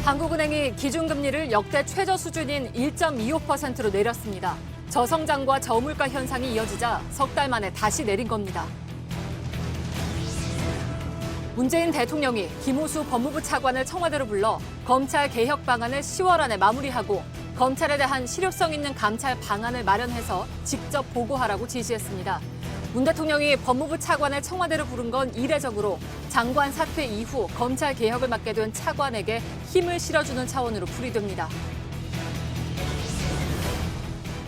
한국은행이 기준금리를 역대 최저 수준인 1.25%로 내렸습니다. 저성장과 저물가 현상이 이어지자 석 달 만에 다시 내린 겁니다. 문재인 대통령이 김호수 법무부 차관을 청와대로 불러 검찰 개혁 방안을 10월 안에 마무리하고 검찰에 대한 실효성 있는 감찰 방안을 마련해서 직접 보고하라고 지시했습니다. 문 대통령이 법무부 차관을 청와대로 부른 건 이례적으로 장관 사퇴 이후 검찰 개혁을 맡게 된 차관에게 힘을 실어주는 차원으로 풀이됩니다.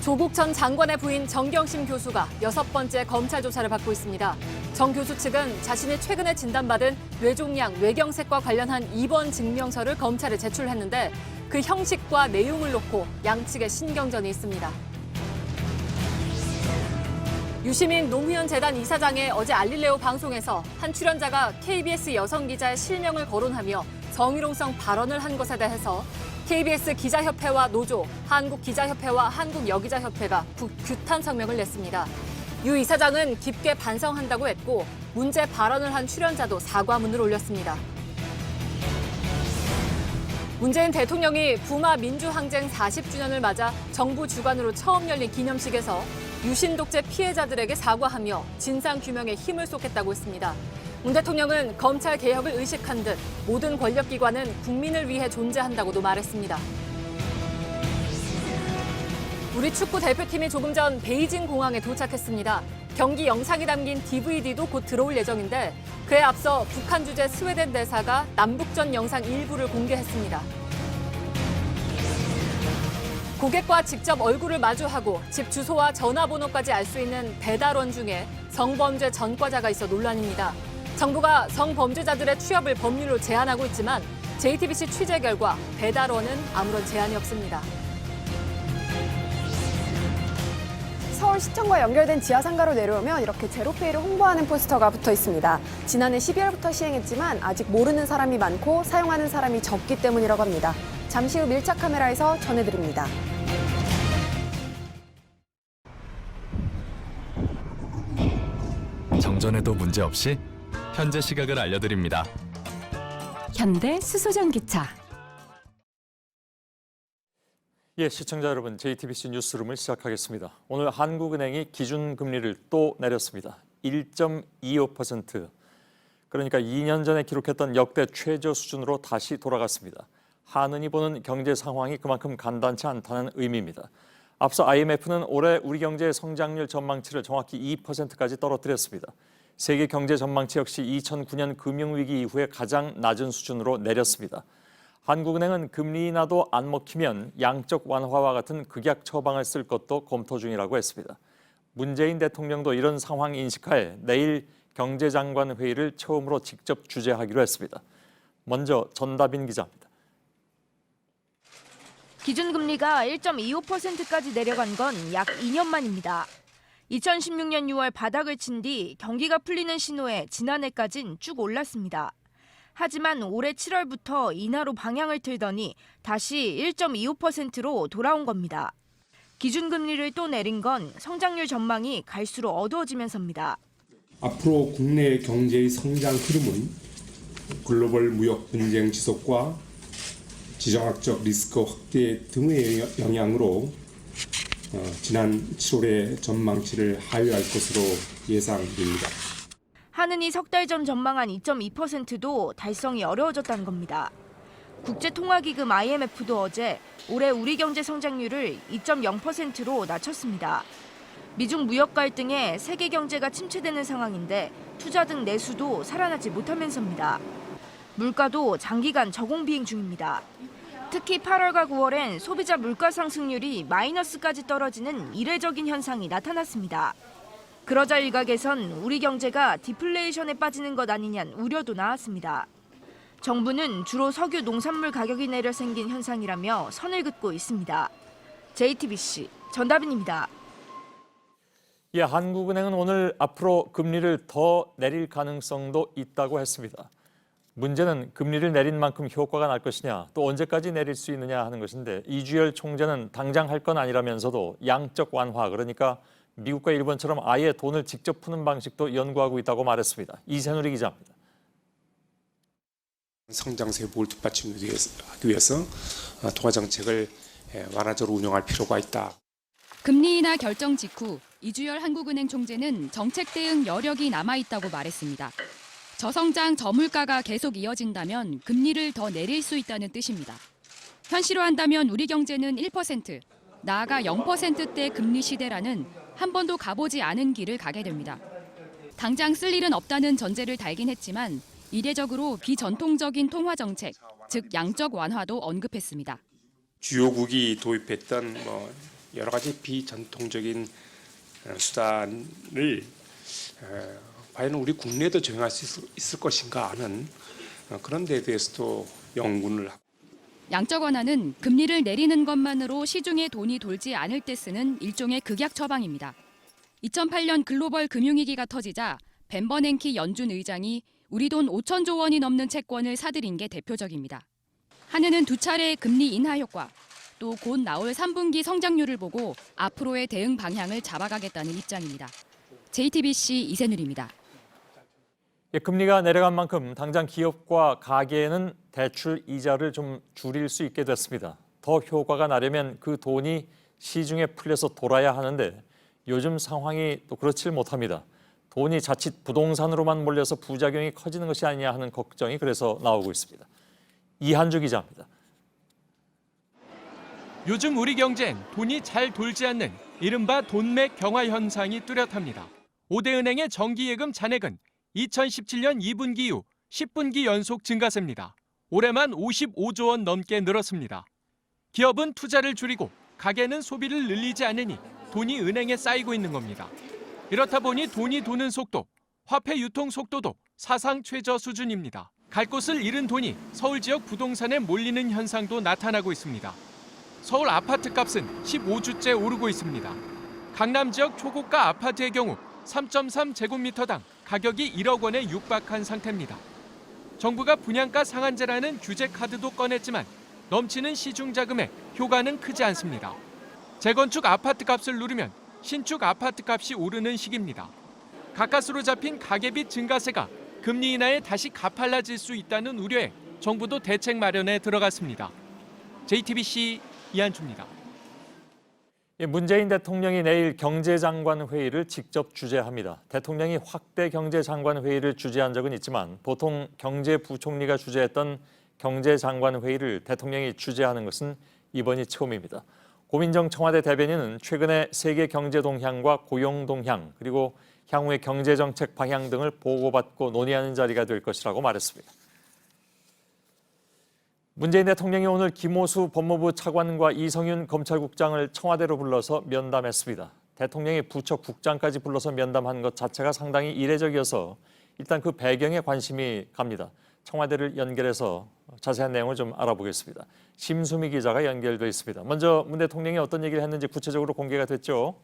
조국 전 장관의 부인 정경심 교수가 6번째 검찰 조사를 받고 있습니다. 정 교수 측은 자신이 최근에 진단받은 뇌종양, 뇌경색과 관련한 입원 증명서를 검찰에 제출했는데 그 형식과 내용을 놓고 양측의 신경전이 있습니다. 유시민 노무현 재단 이사장의 어제 알릴레오 방송에서 한 출연자가 KBS 여성 기자의 실명을 거론하며 정의로우성 발언을 한 것에 대해서 KBS 기자협회와 노조, 한국기자협회와 한국여기자협회가 규탄 성명을 냈습니다. 유 이사장은 깊게 반성한다고 했고 문제 발언을 한 출연자도 사과문을 올렸습니다. 문재인 대통령이 부마 민주항쟁 40주년을 맞아 정부 주관으로 처음 열린 기념식에서 유신 독재 피해자들에게 사과하며 진상규명에 힘을 쏟겠다고 했습니다. 문 대통령은 검찰 개혁을 의식한 듯 모든 권력기관은 국민을 위해 존재한다고도 말했습니다. 우리 축구 대표팀이 조금 전 베이징 공항에 도착했습니다. 경기 영상이 담긴 DVD도 곧 들어올 예정인데 그에 앞서 북한 주재 스웨덴 대사가 남북전 영상 일부를 공개했습니다. 고객과 직접 얼굴을 마주하고 집 주소와 전화번호까지 알 수 있는 배달원 중에 성범죄 전과자가 있어 논란입니다. 정부가 성범죄자들의 취업을 법률로 제한하고 있지만 JTBC 취재 결과 배달원은 아무런 제한이 없습니다. 서울시청과 연결된 지하상가로 내려오면 이렇게 제로페이를 홍보하는 포스터가 붙어 있습니다. 지난해 12월부터 시행했지만 아직 모르는 사람이 많고 사용하는 사람이 적기 때문이라고 합니다. 잠시 후 밀착 카메라에서 전해드립니다. 정전에도 문제없이 현재 시각을 알려드립니다. 현대 수소전기차. 예, 시청자 여러분, JTBC 뉴스룸을 시작하겠습니다. 오늘 한국은행이 기준금리를 또 내렸습니다. 1.25%. 그러니까 2년 전에 기록했던 역대 최저 수준으로 다시 돌아갔습니다. 한은이 보는 경제 상황이 그만큼 간단치 않다는 의미입니다. 앞서 IMF는 올해 우리 경제의 성장률 전망치를 정확히 2%까지 떨어뜨렸습니다. 세계 경제 전망치 역시 2009년 금융위기 이후에 가장 낮은 수준으로 내렸습니다. 한국은행은 금리 인하도 안 먹히면 양적 완화와 같은 극약 처방을 쓸 것도 검토 중이라고 했습니다. 문재인 대통령도 이런 상황 인식하에 내일 경제장관 회의를 처음으로 직접 주재하기로 했습니다. 먼저 전다빈 기자입니다. 기준금리가 1.25%까지 내려간 건 약 2년 만입니다. 2016년 6월 바닥을 친 뒤 경기가 풀리는 신호에 지난해까진 쭉 올랐습니다. 하지만 올해 7월부터 인하로 방향을 틀더니 다시 1.25%로 돌아온 겁니다. 기준금리를 또 내린 건 성장률 전망이 갈수록 어두워지면서입니다. 앞으로 국내 경제의 성장 흐름은 글로벌 무역 분쟁 지속과 지정학적 리스크 확대 등의 영향으로 지난 7월의 전망치를 하회할 것으로 예상됩니다. 한은이 석 달 전 전망한 2.2%도 달성이 어려워졌다는 겁니다. 국제통화기금 IMF도 어제 올해 우리 경제 성장률을 2.0%로 낮췄습니다. 미중 무역 갈등에 세계 경제가 침체되는 상황인데 투자 등 내수도 살아나지 못하면서입니다. 물가도 장기간 저공 비행 중입니다. 특히 8월과 9월엔 소비자 물가 상승률이 마이너스까지 떨어지는 이례적인 현상이 나타났습니다. 그러자 일각에선 우리 경제가 디플레이션에 빠지는 것 아니냐는 우려도 나왔습니다. 정부는 주로 석유 농산물 가격이 내려 생긴 현상이라며 선을 긋고 있습니다. JTBC 전다빈입니다. 예, 한국은행은 오늘 앞으로 금리를 더 내릴 가능성도 있다고 했습니다. 문제는 금리를 내린 만큼 효과가 날 것이냐, 또 언제까지 내릴 수 있느냐 하는 것인데 이주열 총재는 당장 할 건 아니라면서도 양적 완화, 그러니까 미국과 일본처럼 아예 돈을 직접 푸는 방식도 연구하고 있다고 말했습니다. 이세누리 기자입니다. 성장세 부를 뒷받침하기 위해서 통화 정책을 완화적으로 운영할 필요가 있다. 금리 인하 결정 직후 이주열 한국은행 총재는 정책 대응 여력이 남아있다고 말했습니다. 저성장 저물가가 계속 이어진다면 금리를 더 내릴 수 있다는 뜻입니다. 현실화한다면 우리 경제는 1%, 나아가 0%대 금리 시대라는 한 번도 가보지 않은 길을 가게 됩니다. 당장 쓸 일은 없다는 전제를 달긴 했지만 이례적으로 비전통적인 통화 정책, 즉 양적 완화도 언급했습니다. 주요국이 도입했던 여러 가지 비전통적인 수단을 과연 우리 국내도 적용할 수 있을 것인가 하는 그런 데에 대해서도 연구를 하고. 양적 완화는 금리를 내리는 것만으로 시중에 돈이 돌지 않을 때 쓰는 일종의 극약 처방입니다. 2008년 글로벌 금융위기가 터지자 벤 버냉키 연준 의장이 우리 돈 5천조 원이 넘는 채권을 사들인 게 대표적입니다. 한은은 두 차례의 금리 인하 효과, 또 곧 나올 3분기 성장률을 보고 앞으로의 대응 방향을 잡아가겠다는 입장입니다. JTBC 이세누리입니다. 금리가 내려간 만큼 당장 기업과 가계는 대출 이자를 좀 줄일 수 있게 됐습니다. 더 효과가 나려면 그 돈이 시중에 풀려서 돌아야 하는데 요즘 상황이 또 그렇지 못합니다. 돈이 자칫 부동산으로만 몰려서 부작용이 커지는 것이 아니냐 하는 걱정이 그래서 나오고 있습니다. 이한주 기자입니다. 요즘 우리 경제엔 돈이 잘 돌지 않는 이른바 돈맥 경화 현상이 뚜렷합니다. 5대 은행의 정기예금 잔액은 2017년 2분기 이후 10분기 연속 증가세입니다. 올해만 55조 원 넘게 늘었습니다. 기업은 투자를 줄이고 가게는 소비를 늘리지 않으니 돈이 은행에 쌓이고 있는 겁니다. 이렇다 보니 돈이 도는 속도, 화폐 유통 속도도 사상 최저 수준입니다. 갈 곳을 잃은 돈이 서울 지역 부동산에 몰리는 현상도 나타나고 있습니다. 서울 아파트 값은 15주째 오르고 있습니다. 강남 지역 초고가 아파트의 경우 3.3제곱미터당 가격이 1억 원에 육박한 상태입니다. 정부가 분양가 상한제라는 규제 카드도 꺼냈지만 넘치는 시중 자금에 효과는 크지 않습니다. 재건축 아파트 값을 누르면 신축 아파트 값이 오르는 시기입니다. 가까스로 잡힌 가계빚 증가세가 금리 인하에 다시 가팔라질 수 있다는 우려에 정부도 대책 마련에 들어갔습니다. JTBC 이한주입니다. 문재인 대통령이 내일 경제장관 회의를 직접 주재합니다. 대통령이 확대 경제장관 회의를 주재한 적은 있지만 보통 경제부총리가 주재했던 경제장관 회의를 대통령이 주재하는 것은 이번이 처음입니다. 고민정 청와대 대변인은 최근에 세계 경제 동향과 고용 동향 그리고 향후의 경제정책 방향 등을 보고받고 논의하는 자리가 될 것이라고 말했습니다. 문재인 대통령이 오늘 김호수 법무부 차관과 이성윤 검찰국장을 청와대로 불러서 면담했습니다. 대통령이 부처 국장까지 불러서 면담한 것 자체가 상당히 이례적이어서 일단 그 배경에 관심이 갑니다. 청와대를 연결해서 자세한 내용을 좀 알아보겠습니다. 심수미 기자가 연결돼 있습니다. 먼저 문 대통령이 어떤 얘기를 했는지 구체적으로 공개가 됐죠?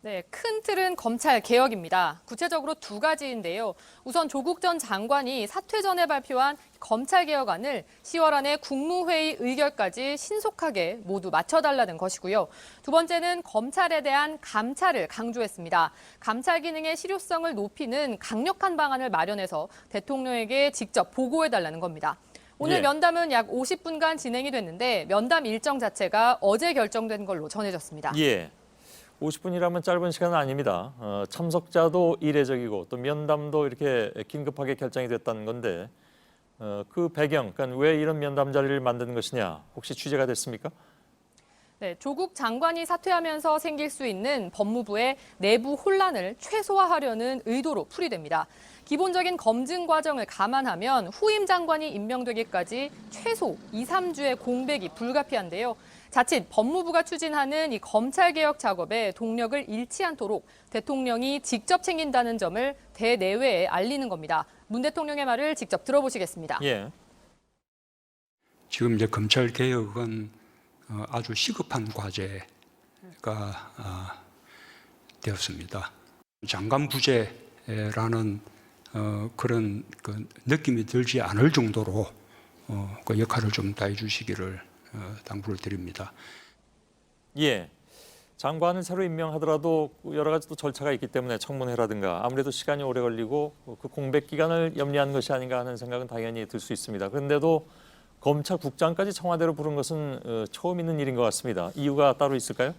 네, 큰 틀은 검찰 개혁입니다. 구체적으로 두 가지인데요. 우선 조국 전 장관이 사퇴 전에 발표한 검찰 개혁안을 10월 안에 국무회의 의결까지 신속하게 모두 맞춰달라는 것이고요. 두 번째는 검찰에 대한 감찰을 강조했습니다. 감찰 기능의 실효성을 높이는 강력한 방안을 마련해서 대통령에게 직접 보고해달라는 겁니다. 오늘 면담은 약 50분간 진행이 됐는데 면담 일정 자체가 어제 결정된 걸로 전해졌습니다. 50분이라면 짧은 시간은 아닙니다. 참석자도 이례적이고 또 면담도 이렇게 긴급하게 결정이 됐다는 건데 그 배경, 그러니까 왜 이런 면담 자리를 만드는 것이냐 혹시 취재가 됐습니까? 네, 조국 장관이 사퇴하면서 생길 수 있는 법무부의 내부 혼란을 최소화하려는 의도로 풀이됩니다. 기본적인 검증 과정을 감안하면 후임 장관이 임명되기까지 최소 2, 3주의 공백이 불가피한데요. 자칫 법무부가 추진하는 이 검찰개혁 작업에 동력을 잃지 않도록 대통령이 직접 챙긴다는 점을 대내외에 알리는 겁니다. 문 대통령의 말을 직접 들어보시겠습니다. 지금 이제 검찰개혁은 아주 시급한 과제가 되었습니다. 장관 부재라는 그런 그 느낌이 들지 않을 정도로 그 역할을 좀 다해 주시기를 당부를 드립니다. 장관을 새로 임명하더라도 여러 가지 또 절차가 있기 때문에 청문회라든가 아무래도 시간이 오래 걸리고 그 공백 기간을 염려한 것이 아닌가 하는 생각은 당연히 들 수 있습니다. 그런데도 검찰국장까지 청와대로 부른 것은 처음 있는 일인 것 같습니다. 이유가 따로 있을까요?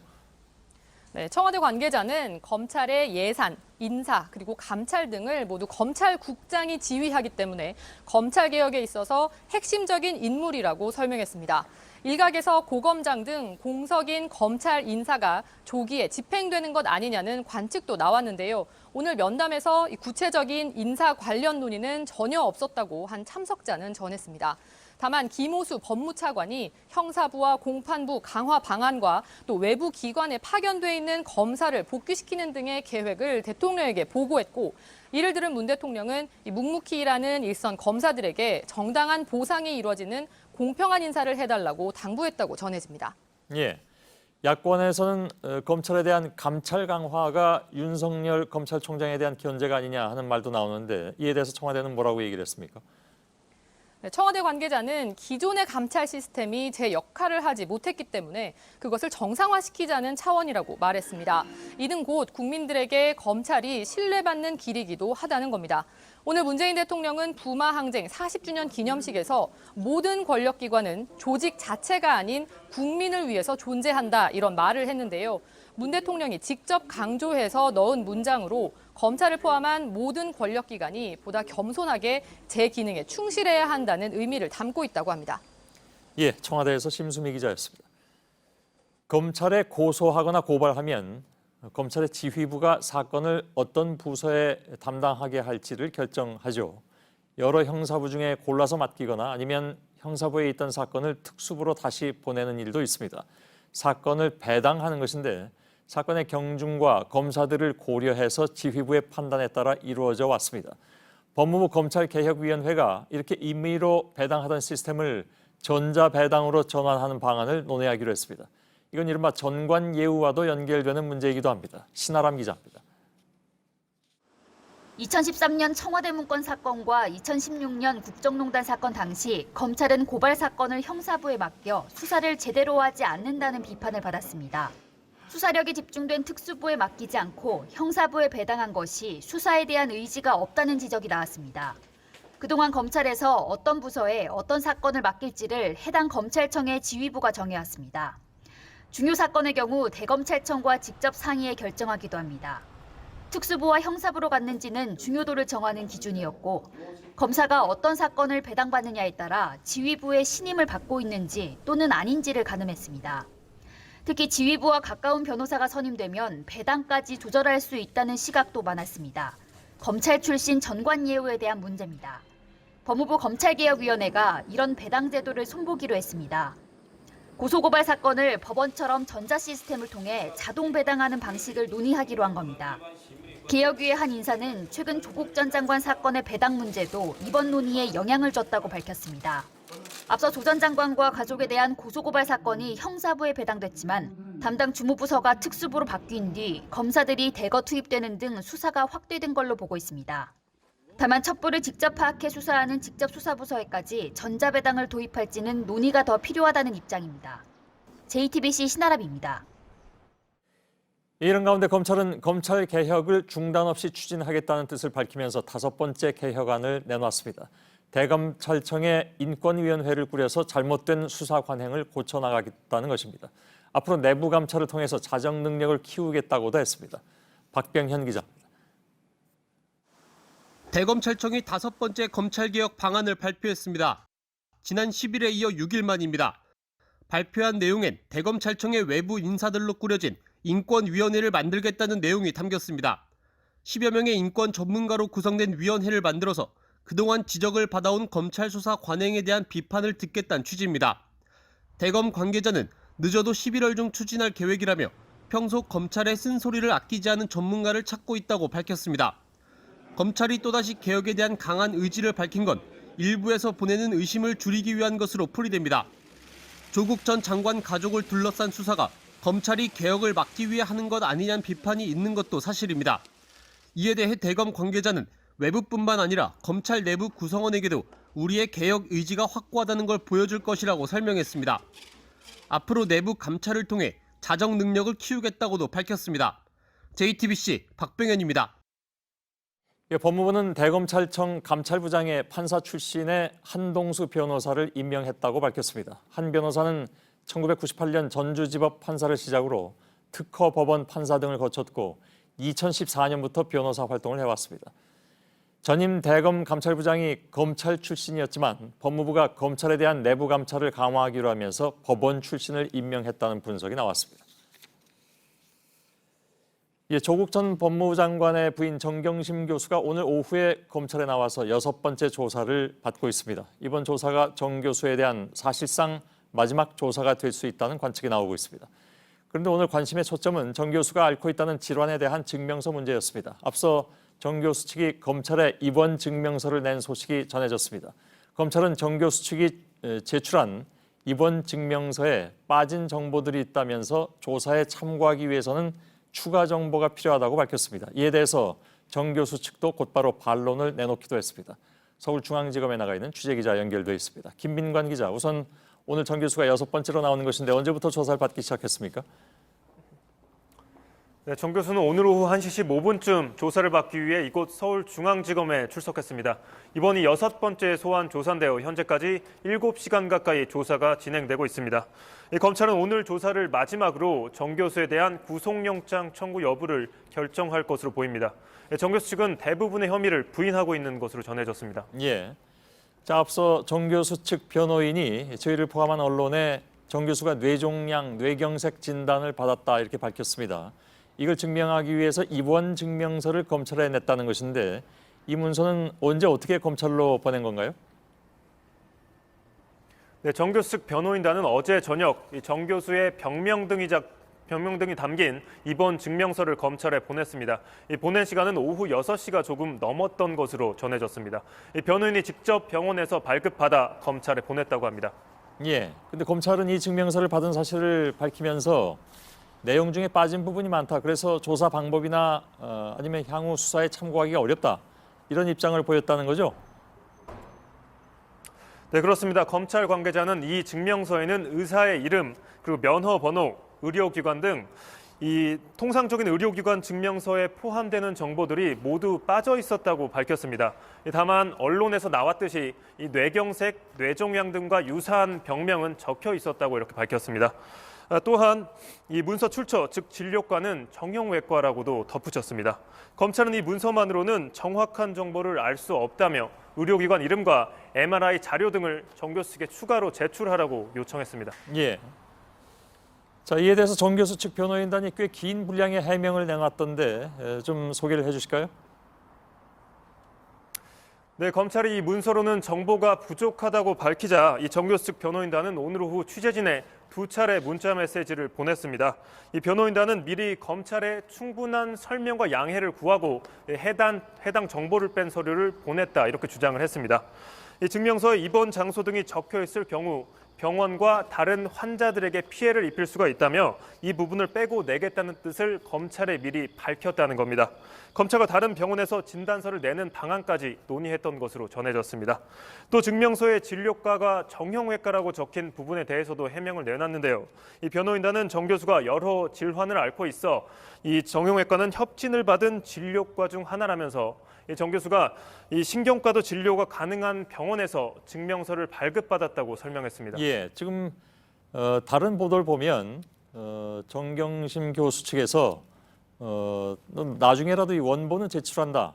네, 청와대 관계자는 검찰의 예산, 인사, 그리고 감찰 등을 모두 검찰국장이 지휘하기 때문에 검찰개혁에 있어서 핵심적인 인물이라고 설명했습니다. 일각에서 고검장 등 공석인 검찰 인사가 조기에 집행되는 것 아니냐는 관측도 나왔는데요. 오늘 면담에서 구체적인 인사 관련 논의는 전혀 없었다고 한 참석자는 전했습니다. 다만 김오수 법무차관이 형사부와 공판부 강화 방안과 또 외부 기관에 파견돼 있는 검사를 복귀시키는 등의 계획을 대통령에게 보고했고, 이를 들은 문 대통령은 묵묵히 일하는 일선 검사들에게 정당한 보상이 이루어지는 공평한 인사를 해달라고 당부했다고 전해집니다. 예, 야권에서는 검찰에 대한 감찰 강화가 윤석열 검찰총장에 대한 견제가 아니냐 하는 말도 나오는데 이에 대해서 청와대는 뭐라고 얘기를 했습니까? 청와대 관계자는 기존의 감찰 시스템이 제 역할을 하지 못했기 때문에 그것을 정상화시키자는 차원이라고 말했습니다. 이는 곧 국민들에게 검찰이 신뢰받는 길이기도 하다는 겁니다. 오늘 문재인 대통령은 부마 항쟁 40주년 기념식에서 모든 권력기관은 조직 자체가 아닌 국민을 위해서 존재한다, 이런 말을 했는데요. 문 대통령이 직접 강조해서 넣은 문장으로 검찰을 포함한 모든 권력기관이 보다 겸손하게 제 기능에 충실해야 한다는 의미를 담고 있다고 합니다. 예, 청와대에서 심수미 기자였습니다. 검찰에 고소하거나 고발하면 검찰의 지휘부가 사건을 어떤 부서에 담당하게 할지를 결정하죠. 여러 형사부 중에 골라서 맡기거나 아니면 형사부에 있던 사건을 특수부로 다시 보내는 일도 있습니다. 사건을 배당하는 것인데 사건의 경중과 검사들을 고려해서 지휘부의 판단에 따라 이루어져 왔습니다. 법무부 검찰개혁위원회가 이렇게 임의로 배당하던 시스템을 전자배당으로 전환하는 방안을 논의하기로 했습니다. 이건 이른바 전관예우와도 연결되는 문제이기도 합니다. 신아람 기자입니다. 2013년 청와대 문건 사건과 2016년 국정농단 사건 당시 검찰은 고발 사건을 형사부에 맡겨 수사를 제대로 하지 않는다는 비판을 받았습니다. 수사력이 집중된 특수부에 맡기지 않고 형사부에 배당한 것이 수사에 대한 의지가 없다는 지적이 나왔습니다. 그동안 검찰에서 어떤 부서에 어떤 사건을 맡길지를 해당 검찰청의 지휘부가 정해왔습니다. 중요 사건의 경우 대검찰청과 직접 상의해 결정하기도 합니다. 특수부와 형사부로 갔는지는 중요도를 정하는 기준이었고, 검사가 어떤 사건을 배당받느냐에 따라 지휘부의 신임을 받고 있는지 또는 아닌지를 가늠했습니다. 특히 지휘부와 가까운 변호사가 선임되면 배당까지 조절할 수 있다는 시각도 많았습니다. 검찰 출신 전관예우에 대한 문제입니다. 법무부 검찰개혁위원회가 이런 배당 제도를 손보기로 했습니다. 고소고발 사건을 법원처럼 전자 시스템을 통해 자동 배당하는 방식을 논의하기로 한 겁니다. 개혁위의 한 인사는 최근 조국 전 장관 사건의 배당 문제도 이번 논의에 영향을 줬다고 밝혔습니다. 앞서 조 전 장관과 가족에 대한 고소고발 사건이 형사부에 배당됐지만 담당 주무부서가 특수부로 바뀐 뒤 검사들이 대거 투입되는 등 수사가 확대된 걸로 보고 있습니다. 다만 첩보를 직접 파악해 수사하는 직접수사부서에까지 전자배당을 도입할지는 논의가 더 필요하다는 입장입니다. JTBC 신아람입니다. 이런 가운데 검찰은 검찰 개혁을 중단 없이 추진하겠다는 뜻을 밝히면서 5번째 개혁안을 내놨습니다. 대검찰청의 인권위원회를 꾸려서 잘못된 수사 관행을 고쳐나가겠다는 것입니다. 앞으로 내부 감찰을 통해서 자정 능력을 키우겠다고도 했습니다. 박병현 기자입니다. 대검찰청이 5번째 검찰개혁 방안을 발표했습니다. 지난 10일에 이어 6일 만입니다. 발표한 내용엔 대검찰청의 외부 인사들로 꾸려진 인권위원회를 만들겠다는 내용이 담겼습니다. 10여 명의 인권 전문가로 구성된 위원회를 만들어서 그동안 지적을 받아온 검찰 수사 관행에 대한 비판을 듣겠다는 취지입니다. 대검 관계자는 늦어도 11월 중 추진할 계획이라며 평소 검찰의 쓴소리를 아끼지 않은 전문가를 찾고 있다고 밝혔습니다. 검찰이 또다시 개혁에 대한 강한 의지를 밝힌 건 일부에서 보내는 의심을 줄이기 위한 것으로 풀이됩니다. 조국 전 장관 가족을 둘러싼 수사가 검찰이 개혁을 막기 위해 하는 것 아니냐는 비판이 있는 것도 사실입니다. 이에 대해 대검 관계자는 외부뿐만 아니라 검찰 내부 구성원에게도 우리의 개혁 의지가 확고하다는 걸 보여줄 것이라고 설명했습니다. 앞으로 내부 감찰을 통해 자정 능력을 키우겠다고도 밝혔습니다. JTBC 박병현입니다. 예, 법무부는 대검찰청 감찰부장에 판사 출신의 한동수 변호사를 임명했다고 밝혔습니다. 한 변호사는 1998년 전주지법 판사를 시작으로 특허 법원 판사 등을 거쳤고 2014년부터 변호사 활동을 해왔습니다. 전임 대검 감찰부장이 검찰 출신이었지만 법무부가 검찰에 대한 내부 감찰을 강화하기로 하면서 법원 출신을 임명했다는 분석이 나왔습니다. 조국 전 법무부 장관의 부인 정경심 교수가 오늘 오후에 검찰에 나와서 6번째 조사를 받고 있습니다. 이번 조사가 정 교수에 대한 사실상 마지막 조사가 될 수 있다는 관측이 나오고 있습니다. 그런데 오늘 관심의 초점은 정 교수가 앓고 있다는 질환에 대한 증명서 문제였습니다. 앞서 정 교수 측이 검찰에 입원 증명서를 낸 소식이 전해졌습니다. 검찰은 정 교수 측이 제출한 입원 증명서에 빠진 정보들이 있다면서 조사에 참고하기 위해서는 추가 정보가 필요하다고 밝혔습니다. 이에 대해서 정 교수 측도 곧바로 반론을 내놓기도 했습니다. 서울중앙지검에 나가 있는 취재기자 연결돼 있습니다. 김민관 기자, 우선 오늘 정 교수가 6번째로 나오는 것인데 언제부터 조사를 받기 시작했습니까? 네, 정 교수는 오늘 오후 1시 15분쯤 조사를 받기 위해 이곳 서울중앙지검에 출석했습니다. 이번이 6번째 소환 조사인데요. 현재까지 7시간 가까이 조사가 진행되고 있습니다. 검찰은 오늘 조사를 마지막으로 정 교수에 대한 구속영장 청구 여부를 결정할 것으로 보입니다. 정 교수 측은 대부분의 혐의를 부인하고 있는 것으로 전해졌습니다. 예. 자, 앞서 정 교수 측 변호인이 저희를 포함한 언론에 정 교수가 뇌종양, 뇌경색 진단을 받았다 이렇게 밝혔습니다. 이걸 증명하기 위해서 입원 증명서를 검찰에 냈다는 것인데 이 문서는 언제 어떻게 검찰로 보낸 건가요? 네, 정 교수 측 변호인단은 어제 저녁 정 교수의 병명 등이 담긴 입원 증명서를 검찰에 보냈습니다. 보낸 시간은 오후 6시가 조금 넘었던 것으로 전해졌습니다. 변호인이 직접 병원에서 발급받아 검찰에 보냈다고 합니다. 예. 근데 검찰은 이 증명서를 받은 사실을 밝히면서 내용 중에 빠진 부분이 많다. 그래서 조사 방법이나 아니면 향후 수사에 참고하기가 어렵다. 이런 입장을 보였다는 거죠? 네, 그렇습니다. 검찰 관계자는 이 증명서에는 의사의 이름, 그리고 면허 번호, 의료기관 등 이 통상적인 의료기관 증명서에 포함되는 정보들이 모두 빠져 있었다고 밝혔습니다. 다만 언론에서 나왔듯이 이 뇌경색, 뇌종양 등과 유사한 병명은 적혀 있었다고 이렇게 밝혔습니다. 또한 이 문서 출처, 즉 진료과는 정형외과라고도 덧붙였습니다. 검찰은 이 문서만으로는 정확한 정보를 알 수 없다며 의료기관 이름과 MRI 자료 등을 정 교수 측에 추가로 제출하라고 요청했습니다. 예. 자, 이에 대해서 정 교수 측 변호인단이 꽤 긴 분량의 해명을 내놨던데 좀 소개를 해주실까요? 네, 검찰이 이 문서로는 정보가 부족하다고 밝히자 이 정 교수 측 변호인단은 오늘 오후 취재진에 2차례 문자 메시지를 보냈습니다. 이 변호인단은 미리 검찰에 충분한 설명과 양해를 구하고 해당 정보를 뺀 서류를 보냈다 이렇게 주장을 했습니다. 이 증명서에 입원 장소 등이 적혀 있을 경우 병원과 다른 환자들에게 피해를 입힐 수가 있다며 이 부분을 빼고 내겠다는 뜻을 검찰에 미리 밝혔다는 겁니다. 검찰과 다른 병원에서 진단서를 내는 방안까지 논의했던 것으로 전해졌습니다. 또 증명서에 진료과가 정형외과라고 적힌 부분에 대해서도 해명을 내놨는데요. 이 변호인단은 정 교수가 여러 질환을 앓고 있어 이 정형외과는 협진을 받은 진료과 중 하나라면서 정 교수가 이 신경과도 진료가 가능한 병원에서 증명서를 발급받았다고 설명했습니다. 예, 지금 다른 보도를 보면 정경심 교수 측에서 나중에라도 이 원본은 제출한다.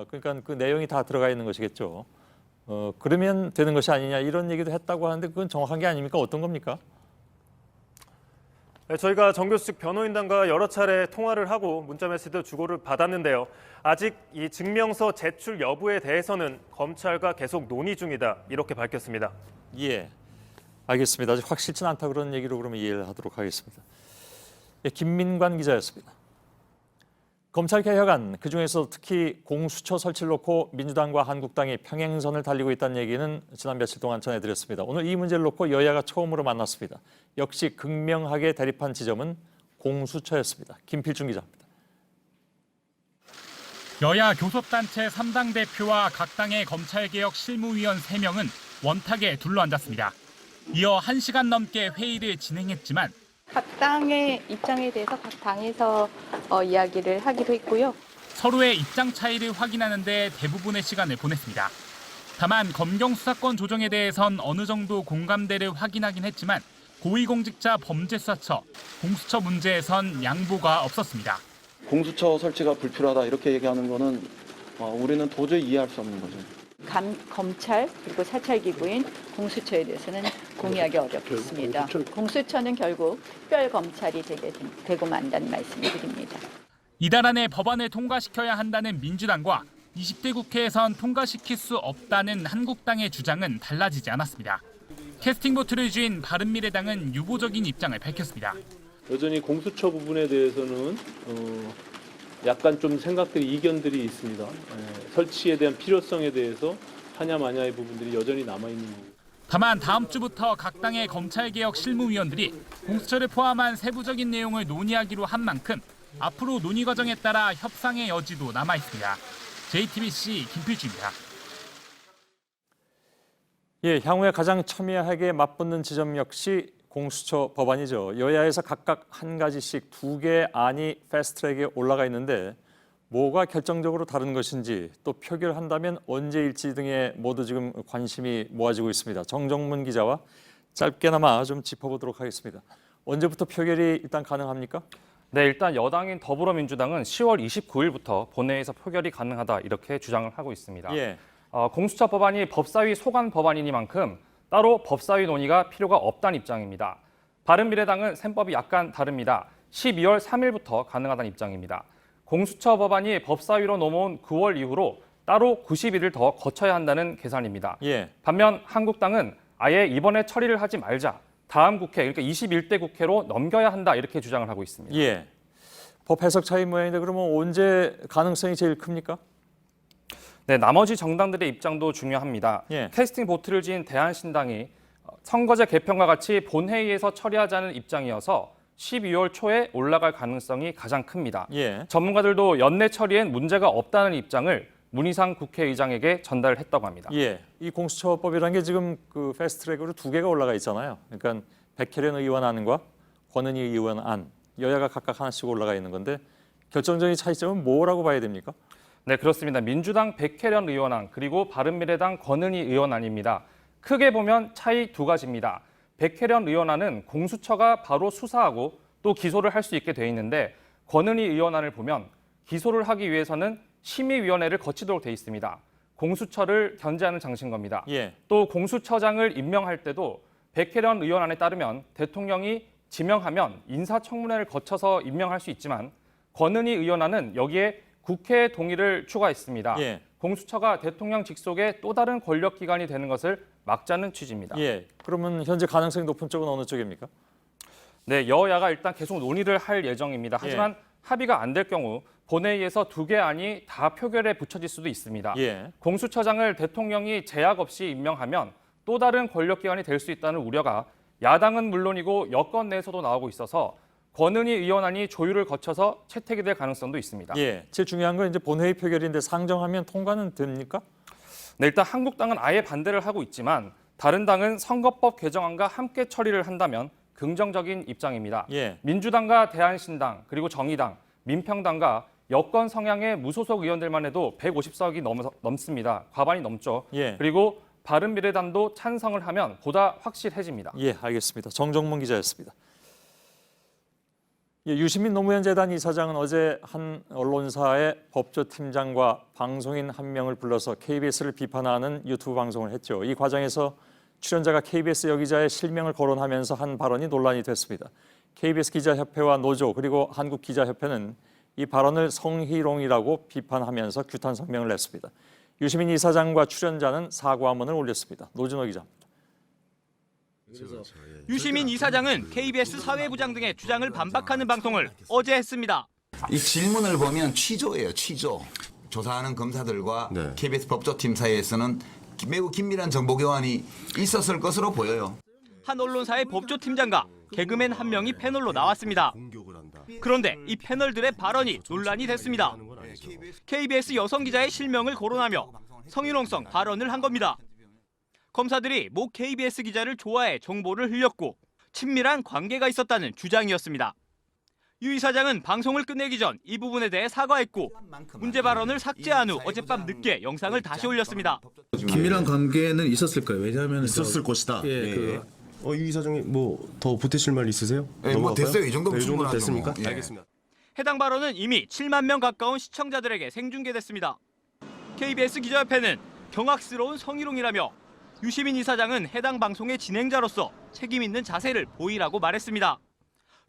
그러니까 그 내용이 다 들어가 있는 것이겠죠. 그러면 되는 것이 아니냐 이런 얘기도 했다고 하는데 그건 정확한 게 아닙니까? 어떤 겁니까? 네, 저희가 정 교수 측 변호인단과 여러 차례 통화를 하고 문자 메시지도 주고를 받았는데요. 아직 이 증명서 제출 여부에 대해서는 검찰과 계속 논의 중이다 이렇게 밝혔습니다. 예, 알겠습니다. 아직 확실치 않다 그런 얘기로 그러면 이해를 하도록 하겠습니다. 예, 김민관 기자였습니다. 검찰 개혁안 그중에서 특히 공수처 설치를 놓고 민주당과 한국당이 평행선을 달리고 있다는 얘기는 지난 며칠 동안 전해드렸습니다. 오늘 이 문제를 놓고 여야가 처음으로 만났습니다. 역시 극명하게 대립한 지점은 공수처였습니다. 김필중 기자입니다. 여야 교섭단체 3당 대표와 각 당의 검찰개혁 실무위원 3명은 원탁에 둘러앉았습니다. 이어 1시간 넘게 회의를 진행했지만 각 당의 입장에 대해서 각 당에서 이야기를 하기로 했고요. 서로의 입장 차이를 확인하는 데 대부분의 시간을 보냈습니다. 다만 검경 수사권 조정에 대해선 어느 정도 공감대를 확인하긴 했지만 고위공직자 범죄수사처, 공수처 문제에선 양보가 없었습니다. 공수처 설치가 불필요하다 이렇게 얘기하는 거는 우리는 도저히 이해할 수 없는 거죠. 검찰 그리고 사찰기구인 공수처에 대해서는 동의하기 어렵습니다. 공수처는 결국 특별검찰이 되고 만다는 말씀을 드립니다. 이달 안에 법안을 통과시켜야 한다는 민주당과 20대 국회에선 통과시킬 수 없다는 한국당의 주장은 달라지지 않았습니다. 캐스팅 보트를 쥔 바른미래당은 유보적인 입장을 밝혔습니다. 여전히 공수처 부분에 대해서는 약간 좀 생각들이 이견들이 있습니다. 설치에 대한 필요성에 대해서 하냐 마냐의 부분들이 여전히 남아있는 거고. 다만 다음 주부터 각 당의 검찰개혁 실무위원들이 공수처를 포함한 세부적인 내용을 논의하기로 한 만큼 앞으로 논의 과정에 따라 협상의 여지도 남아있습니다. JTBC 김필주입니다. 예, 향후에 가장 첨예하게 맞붙는 지점 역시 공수처 법안이죠. 여야에서 각각 한 가지씩 2개의 안이 패스트트랙에 올라가 있는데 뭐가 결정적으로 다른 것인지 또 표결한다면 언제일지 등에 모두 지금 관심이 모아지고 있습니다. 정정문 기자와 짧게나마 좀 짚어보도록 하겠습니다. 언제부터 표결이 일단 가능합니까? 네, 일단 여당인 더불어민주당은 10월 29일부터 본회의에서 표결이 가능하다 이렇게 주장을 하고 있습니다. 예. 공수처 법안이 법사위 소관 법안이니만큼 따로 법사위 논의가 필요가 없다는 입장입니다. 바른미래당은 셈법이 약간 다릅니다. 12월 3일부터 가능하다는 입장입니다. 공수처 법안이 법사위로 넘어온 9월 이후로 따로 90일을 더 거쳐야 한다는 계산입니다. 예. 반면 한국당은 아예 이번에 처리를 하지 말자. 다음 국회, 그러니까 21대 국회로 넘겨야 한다 이렇게 주장을 하고 있습니다. 예. 법 해석 차이 모양인데 그러면 언제 가능성이 제일 큽니까? 네, 나머지 정당들의 입장도 중요합니다. 예. 캐스팅 보트를 지은 대한신당이 선거제 개편과 같이 본회의에서 처리하자는 입장이어서 12월 초에 올라갈 가능성이 가장 큽니다. 예. 전문가들도 연내 처리엔 문제가 없다는 입장을 문희상 국회의장에게 전달을 했다고 합니다. 예, 이 공수처법이라는 게 지금 그 패스트트랙으로 2개가 올라가 있잖아요. 그러니까 백혜련 의원 안과 권은희 의원 안, 여야가 각각 하나씩 올라가 있는 건데 결정적인 차이점은 뭐라고 봐야 됩니까? 네, 그렇습니다. 민주당 백혜련 의원 안 그리고 바른미래당 권은희 의원 안입니다. 크게 보면 차이 2가지입니다. 백혜련 의원 안은 공수처가 바로 수사하고 또 기소를 할 수 있게 돼 있는데 권은희 의원 안을 보면 기소를 하기 위해서는 심의위원회를 거치도록 돼 있습니다. 공수처를 견제하는 장치인 겁니다. 예. 또 공수처장을 임명할 때도 백혜련 의원 안에 따르면 대통령이 지명하면 인사청문회를 거쳐서 임명할 수 있지만 권은희 의원 안은 여기에 국회의 동의를 추가했습니다. 예. 공수처가 대통령 직속의 또 다른 권력기관이 되는 것을 막자는 취지입니다. 예. 그러면 현재 가능성이 높은 쪽은 어느 쪽입니까? 네, 여야가 일단 계속 논의를 할 예정입니다. 하지만 합의가 안 될 경우 본회의에서 2개 안이 다 표결에 붙여질 수도 있습니다. 예. 공수처장을 대통령이 제약 없이 임명하면 또 다른 권력기관이 될 수 있다는 우려가 야당은 물론이고 여권 내에서도 나오고 있어서 권은희 의원안이 조율을 거쳐서 채택이 될 가능성도 있습니다. 예, 제일 중요한 건 이제 본회의 표결인데 상정하면 통과는 됩니까? 네, 일단 한국당은 아예 반대를 하고 있지만 다른 당은 선거법 개정안과 함께 처리를 한다면 긍정적인 입장입니다. 예. 민주당과 대한신당 그리고 정의당, 민평당과 여권 성향의 무소속 의원들만 해도 150석이 넘습니다. 과반이 넘죠. 예. 그리고 바른미래당도 찬성을 하면 보다 확실해집니다. 예, 알겠습니다. 정정문 기자였습니다. 예, 유시민 노무현 재단 이사장은 어제 한 언론사의 법조팀장과 방송인 한 명을 불러서 KBS를 비판하는 유튜브 방송을 했죠. 이 과정에서 출연자가 KBS 여기자의 실명을 거론하면서 한 발언이 논란이 됐습니다. KBS 기자협회와 노조 그리고 한국기자협회는 이 발언을 성희롱이라고 비판하면서 규탄 성명을 냈습니다. 유시민 이사장과 출연자는 사과문을 올렸습니다. 노준호 기자입니다. 유시민 이사장은 KBS 사회부장 등의 주장을 반박하는 방송을 어제 했습니다. 이 질문을 보면 취조예요, 취조. 조사하는 검사들과 KBS 법조팀 사이에서는 매우 긴밀한 정보 교환이 있었을 것으로 보여요. 한 언론사의 법조팀장과 개그맨 한 명이 패널로 나왔습니다. 그런데 이 패널들의 발언이 논란이 됐습니다. KBS 여성 기자의 실명을 거론하며 성희롱성 발언을 한 겁니다. 검사들이 모 KBS 기자를 좋아해 정보를 흘렸고 친밀한 관계가 있었다는 주장이었습니다. 유 이사장은 방송을 끝내기 전 이 부분에 대해 사과했고 문제 발언을 삭제한 후 어젯밤 늦게 영상을 다시 올렸습니다. 긴밀한 관계는 있었을 거예요. 왜냐하면 있었을 것이다. 예, 유 이사장이 뭐 더 보태실 말 있으세요? 뭐 됐어요. 이 정도면 이 정도 충분하죠. 됐습니까? 뭐. 예. 알겠습니다. 해당 발언은 이미 7만 명 가까운 시청자들에게 생중계됐습니다. KBS 기자협회는 경악스러운 성희롱이라며 유시민 이사장은 해당 방송의 진행자로서 책임 있는 자세를 보이라고 말했습니다.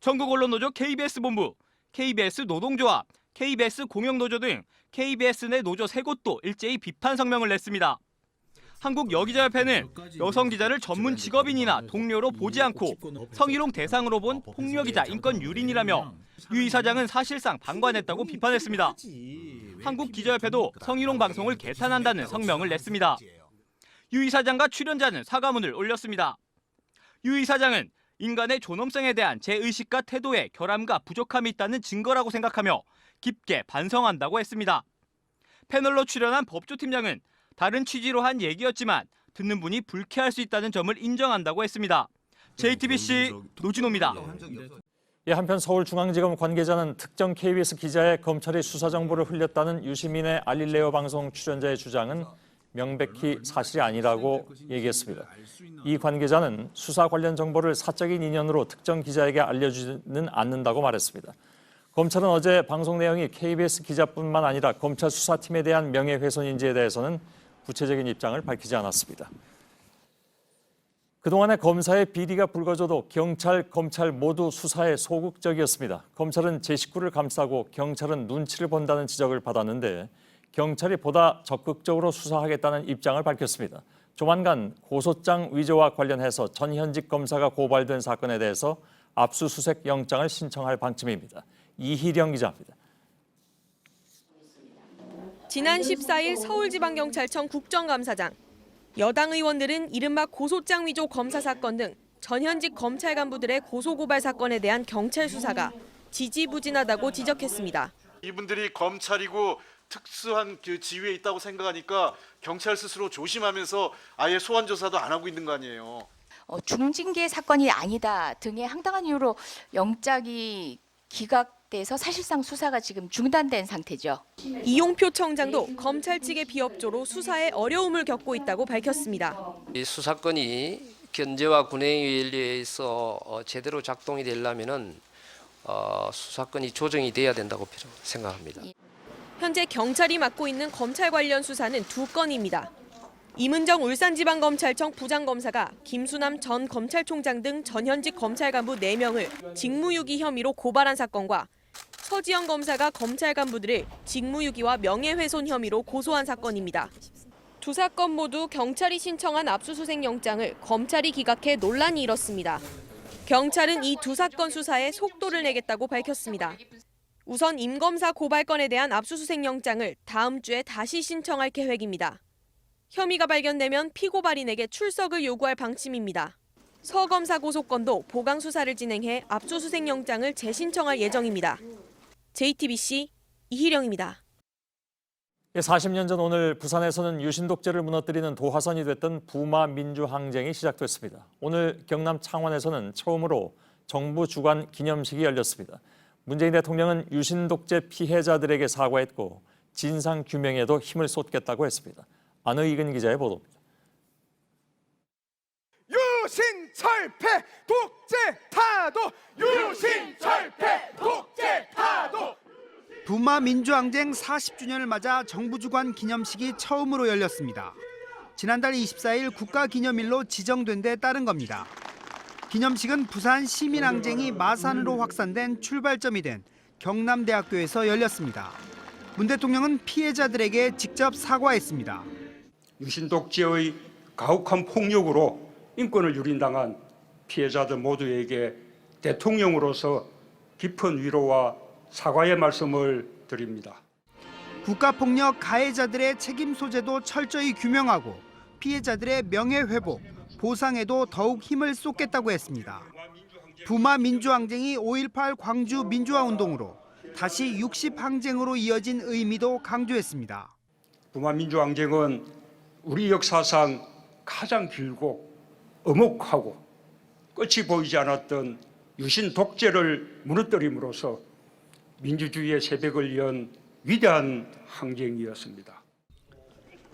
전국언론노조 KBS 본부, KBS 노동조합, KBS 공영노조 등 KBS 내 노조 3곳도 일제히 비판 성명을 냈습니다. 한국여기자협회는 여성 기자를 전문 직업인이나 동료로 보지 않고 성희롱 대상으로 본 폭력이자 인권 유린이라며 유 이사장은 사실상 방관했다고 비판했습니다. 한국기자협회도 성희롱 방송을 개탄한다는 성명을 냈습니다. 유 이사장과 출연자는 사과문을 올렸습니다. 유 이사장은 인간의 존엄성에 대한 제 의식과 태도에 결함과 부족함이 있다는 증거라고 생각하며 깊게 반성한다고 했습니다. 패널로 출연한 법조팀장은 다른 취지로 한 얘기였지만 듣는 분이 불쾌할 수 있다는 점을 인정한다고 했습니다. JTBC 노진호입니다. 한편 서울중앙지검 관계자는 특정 KBS 기자의 검찰이 수사 정보를 흘렸다는 유시민의 알릴레오 방송 출연자의 주장은 명백히 사실이 아니라고 얘기했습니다. 이 관계자는 수사 관련 정보를 사적인 인연으로 특정 기자에게 알려주지는 않는다고 말했습니다. 검찰은 어제 방송 내용이 KBS 기자뿐만 아니라 검찰 수사팀에 대한 명예훼손인지에 대해서는 구체적인 입장을 밝히지 않았습니다. 그동안의 검사의 비리가 불거져도 경찰, 검찰 모두 수사에 소극적이었습니다. 검찰은 제 식구를 감싸고 경찰은 눈치를 본다는 지적을 받았는데 경찰이 보다 적극적으로 수사하겠다는 입장을 밝혔습니다. 조만간 고소장 위조와 관련해서 전현직 검사가 고발된 사건에 대해서 압수수색 영장을 신청할 방침입니다. 이희령 기자입니다. 지난 14일 서울지방경찰청 국정감사장. 여당 의원들은 이른바 고소장 위조 검사 사건 등 전현직 검찰 간부들의 고소고발 사건에 대한 경찰 수사가 지지부진하다고 지적했습니다. 이분들이 검찰이고 특수한 그 지위에 있다고 생각하니까 경찰 스스로 조심하면서 아예 소환 조사도 안 하고 있는 거 아니에요. 중징계 사건이 아니다 등의 황당한 이유로 영장이 기각돼서 사실상 수사가 지금 중단된 상태죠. 이용표 청장도 검찰 측의 비협조로 수사에 어려움을 겪고 있다고 밝혔습니다. 이 수사권이 견제와 군행에 의해서 제대로 작동이 되려면은 수사권이 조정이 돼야 된다고 생각합니다. 현재 경찰이 맡고 있는 검찰 관련 수사는 2건입니다. 이문정 울산지방검찰청 부장검사가 김수남 전 검찰총장 등 전현직 검찰 간부 4명을 직무유기 혐의로 고발한 사건과 서지영 검사가 검찰 간부들을 직무유기와 명예훼손 혐의로 고소한 사건입니다. 두 사건 모두 경찰이 신청한 압수수색 영장을 검찰이 기각해 논란이 일었습니다. 경찰은 이 두 사건 수사에 속도를 내겠다고 밝혔습니다. 우선 임 검사 고발건에 대한 압수수색 영장을 다음 주에 다시 신청할 계획입니다. 혐의가 발견되면 피고발인에게 출석을 요구할 방침입니다. 서 검사 고소건도 보강 수사를 진행해 압수수색 영장을 재신청할 예정입니다. JTBC 이희령입니다. 40년 전 오늘 부산에서는 유신 독재를 무너뜨리는 도화선이 됐던 부마 민주항쟁이 시작됐습니다. 오늘 경남 창원에서는 처음으로 정부 주관 기념식이 열렸습니다. 문재인 대통령은 유신 독재 피해자들에게 사과했고 진상 규명에도 힘을 쏟겠다고 했습니다. 안의근 기자의 보도입니다. 유신 철폐 독재 타도 유신 철폐 독재 타도 부마 민주항쟁 40주년을 맞아 정부 주관 기념식이 처음으로 열렸습니다. 지난달 24일 국가기념일로 지정된 데 따른 겁니다. 기념식은 부산 시민항쟁이 마산으로 확산된 출발점이 된 경남대학교에서 열렸습니다. 문 대통령은 피해자들에게 직접 사과했습니다. 유신 독재의 가혹한 폭력으로 인권을 유린당한 피해자들 모두에게 대통령으로서 깊은 위로와 사과의 말씀을 드립니다. 국가폭력 가해자들의 책임 소재도 철저히 규명하고 피해자들의 명예회복, 보상에도 더욱 힘을 쏟겠다고 했습니다. 부마 민주항쟁이 5.18 광주 민주화운동으로 다시 60항쟁으로 이어진 의미도 강조했습니다. 부마 민주항쟁은 우리 역사상 가장 길고 엄혹하고 끝이 보이지 않았던 유신 독재를 무너뜨림으로써 민주주의의 새벽을 연 위대한 항쟁이었습니다.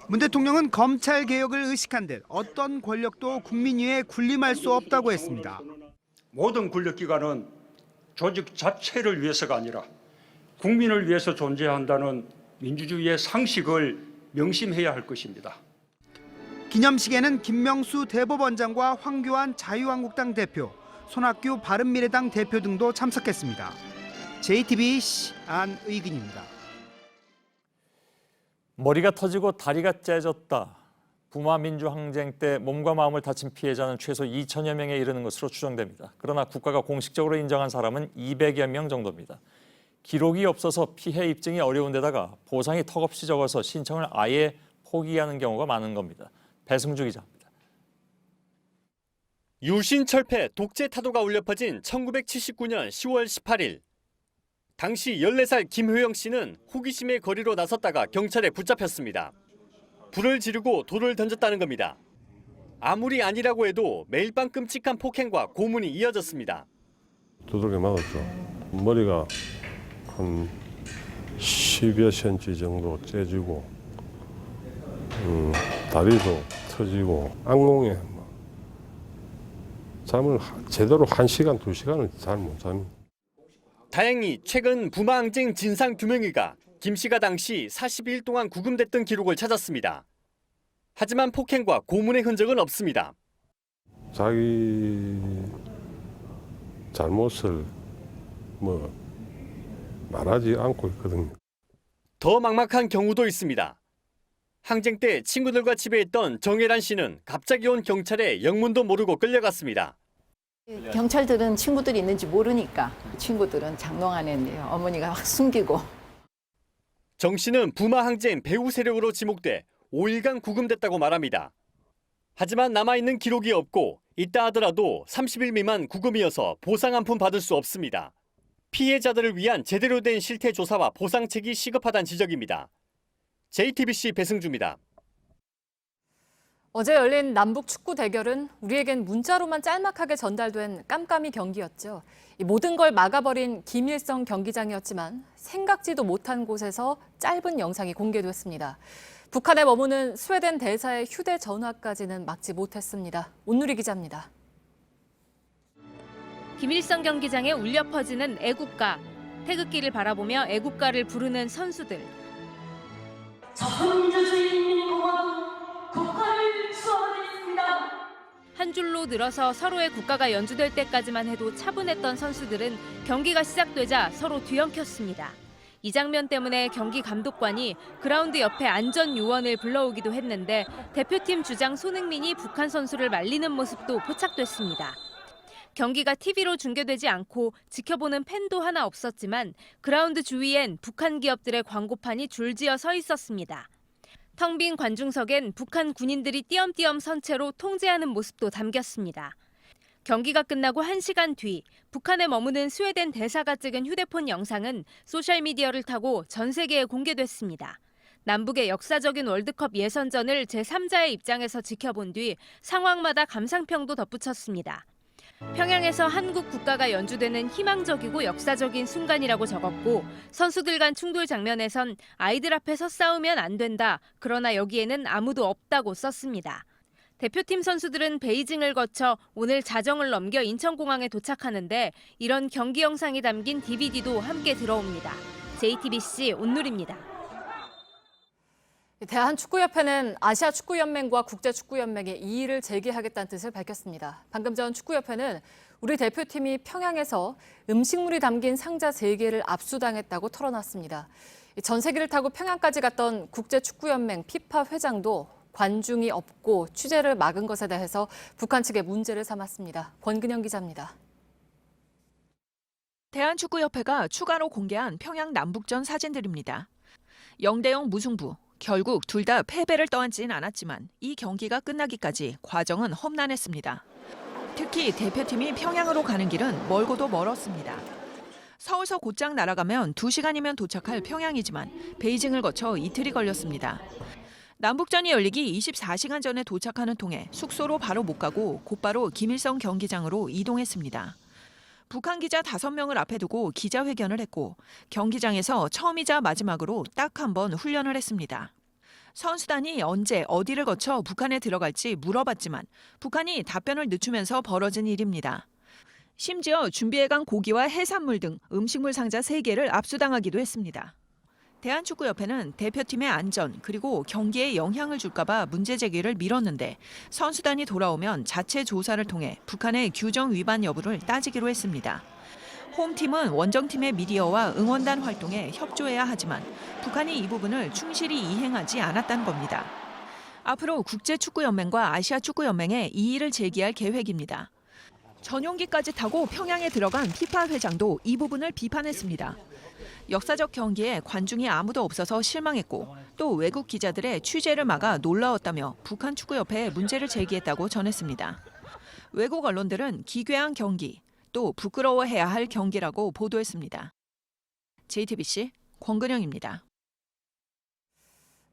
문 대통령은 검찰 개혁을 의식한 듯 어떤 권력도 국민 위에 군림할 수 없다고 했습니다. 모든 권력기관은 조직 자체를 위해서가 아니라 국민을 위해서 존재한다는 민주주의의 상식을 명심해야 할 것입니다. 기념식에는 김명수 대법원장과 황교안 자유한국당 대표, 손학규 바른미래당 대표 등도 참석했습니다. JTBC 안의근입니다. 머리가 터지고 다리가 째졌다. 부마 민주항쟁 때 몸과 마음을 다친 피해자는 최소 2천여 명에 이르는 것으로 추정됩니다. 그러나 국가가 공식적으로 인정한 사람은 200여 명 정도입니다. 기록이 없어서 피해 입증이 어려운 데다가 보상이 턱없이 적어서 신청을 아예 포기하는 경우가 많은 겁니다. 배승주 기자입니다. 유신철폐 독재 타도가 울려 퍼진 1979년 10월 18일. 당시 14살 김효영 씨는 호기심의 거리로 나섰다가 경찰에 붙잡혔습니다. 불을 지르고 돌을 던졌다는 겁니다. 아무리 아니라고 해도 매일 밤 끔찍한 폭행과 고문이 이어졌습니다. 두들겨 맞았죠. 머리가 한 10여 cm 정도 째지고 다리도 터지고 악몽에 잠을 제대로 1시간, 2시간을 잘 못 잡니다. 다행히 최근 부마항쟁 진상규명위가 김 씨가 당시 40일 동안 구금됐던 기록을 찾았습니다. 하지만 폭행과 고문의 흔적은 없습니다. 자기 잘못을 말하지 않고 있거든요. 더 막막한 경우도 있습니다. 항쟁 때 친구들과 집에 있던 정혜란 씨는 갑자기 온 경찰에 영문도 모르고 끌려갔습니다. 경찰들은 친구들이 있는지 모르니까 친구들은 장롱 안에 있네요. 어머니가 확 숨기고. 정 씨는 부마 항쟁 배후 세력으로 지목돼 5일간 구금됐다고 말합니다. 하지만 남아있는 기록이 없고 있다 하더라도 30일 미만 구금이어서 보상 한 푼 받을 수 없습니다. 피해자들을 위한 제대로 된 실태 조사와 보상책이 시급하다는 지적입니다. JTBC 배승주입니다. 어제 열린 남북 축구 대결은 우리에겐 문자로만 짤막하게 전달된 깜깜이 경기였죠. 이 모든 걸 막아버린 김일성 경기장이었지만 생각지도 못한 곳에서 짧은 영상이 공개됐습니다. 북한에 머무는 스웨덴 대사의 휴대전화까지는 막지 못했습니다. 온누리 기자입니다. 김일성 경기장에 울려 퍼지는 애국가. 태극기를 바라보며 애국가를 부르는 선수들. 자유민주주의인민공화국 국가를 수호하겠습니다. 한 줄로 늘어서 서로의 국가가 연주될 때까지만 해도 차분했던 선수들은 경기가 시작되자 서로 뒤엉켰습니다. 이 장면 때문에 경기 감독관이 그라운드 옆에 안전 요원을 불러오기도 했는데 대표팀 주장 손흥민이 북한 선수를 말리는 모습도 포착됐습니다. 경기가 TV로 중계되지 않고 지켜보는 팬도 하나 없었지만 그라운드 주위엔 북한 기업들의 광고판이 줄지어 서 있었습니다. 텅 빈 관중석엔 북한 군인들이 띄엄띄엄 선 채로 통제하는 모습도 담겼습니다. 경기가 끝나고 1시간 뒤 북한에 머무는 스웨덴 대사가 찍은 휴대폰 영상은 소셜미디어를 타고 전 세계에 공개됐습니다. 남북의 역사적인 월드컵 예선전을 제3자의 입장에서 지켜본 뒤 상황마다 감상평도 덧붙였습니다. 평양에서 한국 국가가 연주되는 희망적이고 역사적인 순간이라고 적었고 선수들 간 충돌 장면에선 아이들 앞에서 싸우면 안 된다. 그러나 여기에는 아무도 없다고 썼습니다. 대표팀 선수들은 베이징을 거쳐 오늘 자정을 넘겨 인천공항에 도착하는데 이런 경기 영상이 담긴 DVD도 함께 들어옵니다. JTBC 온누리입니다. 대한축구협회는 아시아축구연맹과 국제축구연맹에 이의를 제기하겠다는 뜻을 밝혔습니다. 방금 전 축구협회는 우리 대표팀이 평양에서 음식물이 담긴 상자 3개를 압수당했다고 털어놨습니다. 전세기를 타고 평양까지 갔던 국제축구연맹 피파 회장도 관중이 없고 취재를 막은 것에 대해서 북한 측의 문제를 삼았습니다. 권근영 기자입니다. 대한축구협회가 추가로 공개한 평양 남북전 사진들입니다. 0대0 무승부. 결국 둘 다 패배를 떠안지는 않았지만 이 경기가 끝나기까지 과정은 험난했습니다. 특히 대표팀이 평양으로 가는 길은 멀고도 멀었습니다. 서울서 곧장 날아가면 2시간이면 도착할 평양이지만 베이징을 거쳐 이틀이 걸렸습니다. 남북전이 열리기 24시간 전에 도착하는 통에 숙소로 바로 못 가고 곧바로 김일성 경기장으로 이동했습니다. 북한 기자 5명을 앞에 두고 기자회견을 했고 경기장에서 처음이자 마지막으로 딱 한 번 훈련을 했습니다. 선수단이 언제 어디를 거쳐 북한에 들어갈지 물어봤지만 북한이 답변을 늦추면서 벌어진 일입니다. 심지어 준비해간 고기와 해산물 등 음식물 상자 3개를 압수당하기도 했습니다. 대한축구협회는 대표팀의 안전 그리고 경기에 영향을 줄까 봐 문제 제기를 미뤘는데 선수단이 돌아오면 자체 조사를 통해 북한의 규정 위반 여부를 따지기로 했습니다. 홈팀은 원정팀의 미디어와 응원단 활동에 협조해야 하지만 북한이 이 부분을 충실히 이행하지 않았다는 겁니다. 앞으로 국제축구연맹과 아시아축구연맹에 이의를 제기할 계획입니다. 전용기까지 타고 평양에 들어간 피파 회장도 이 부분을 비판했습니다. 역사적 경기에 관중이 아무도 없어서 실망했고 또 외국 기자들의 취재를 막아 놀라웠다며 북한 축구협회에 문제를 제기했다고 전했습니다. 외국 언론들은 기괴한 경기, 또 부끄러워해야 할 경기라고 보도했습니다. JTBC 권근영입니다.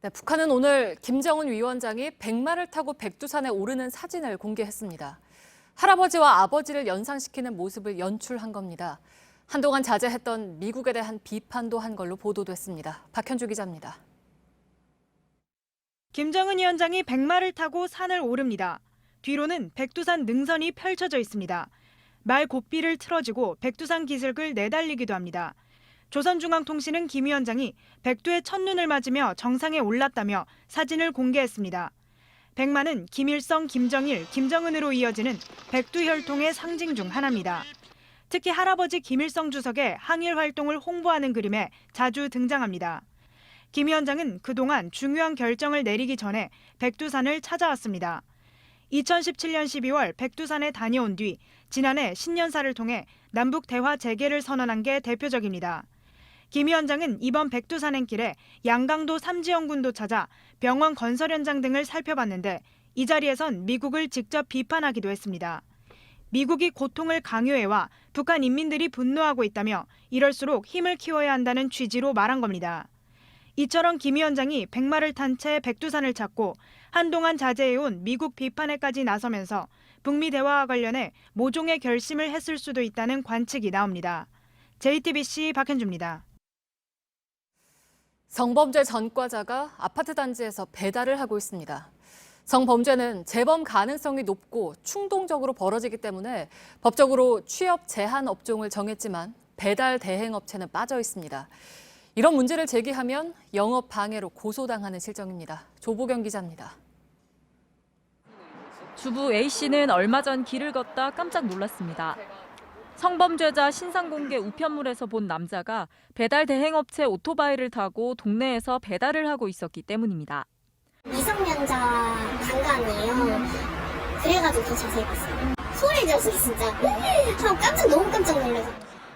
네, 북한은 오늘 김정은 위원장이 백마를 타고 백두산에 오르는 사진을 공개했습니다. 할아버지와 아버지를 연상시키는 모습을 연출한 겁니다. 한동안 자제했던 미국에 대한 비판도 한 걸로 보도됐습니다. 박현주 기자입니다. 김정은 위원장이 백마를 타고 산을 오릅니다. 뒤로는 백두산 능선이 펼쳐져 있습니다. 말 고삐를 틀어지고 백두산 기슭을 내달리기도 합니다. 조선중앙통신은 김 위원장이 백두의 첫눈을 맞으며 정상에 올랐다며 사진을 공개했습니다. 백마는 김일성, 김정일, 김정은으로 이어지는 백두 혈통의 상징 중 하나입니다. 특히 할아버지 김일성 주석의 항일 활동을 홍보하는 그림에 자주 등장합니다. 김 위원장은 그동안 중요한 결정을 내리기 전에 백두산을 찾아왔습니다. 2017년 12월 백두산에 다녀온 뒤 지난해 신년사를 통해 남북 대화 재개를 선언한 게 대표적입니다. 김 위원장은 이번 백두산 행길에 양강도 삼지연군도 찾아 병원 건설 현장 등을 살펴봤는데 이 자리에선 미국을 직접 비판하기도 했습니다. 미국이 고통을 강요해와 북한 인민들이 분노하고 있다며 이럴수록 힘을 키워야 한다는 취지로 말한 겁니다. 이처럼 김 위원장이 백마를 탄 채 백두산을 찾고 한동안 자제해온 미국 비판에까지 나서면서 북미 대화와 관련해 모종의 결심을 했을 수도 있다는 관측이 나옵니다. JTBC 박현주입니다. 성범죄 전과자가 아파트 단지에서 배달을 하고 있습니다. 성범죄는 재범 가능성이 높고 충동적으로 벌어지기 때문에 법적으로 취업 제한 업종을 정했지만 배달 대행업체는 빠져 있습니다. 이런 문제를 제기하면 영업 방해로 고소당하는 실정입니다. 조보경 기자입니다. 주부 A씨는 얼마 전 길을 걷다 깜짝 놀랐습니다. 성범죄자 신상공개 우편물에서 본 남자가 배달 대행업체 오토바이를 타고 동네에서 배달을 하고 있었기 때문입니다. 미성년자 강간이에요. 그래가지고 더 자세히 봤어요. 소리 질렀어요 진짜. 너무 깜짝 놀라서.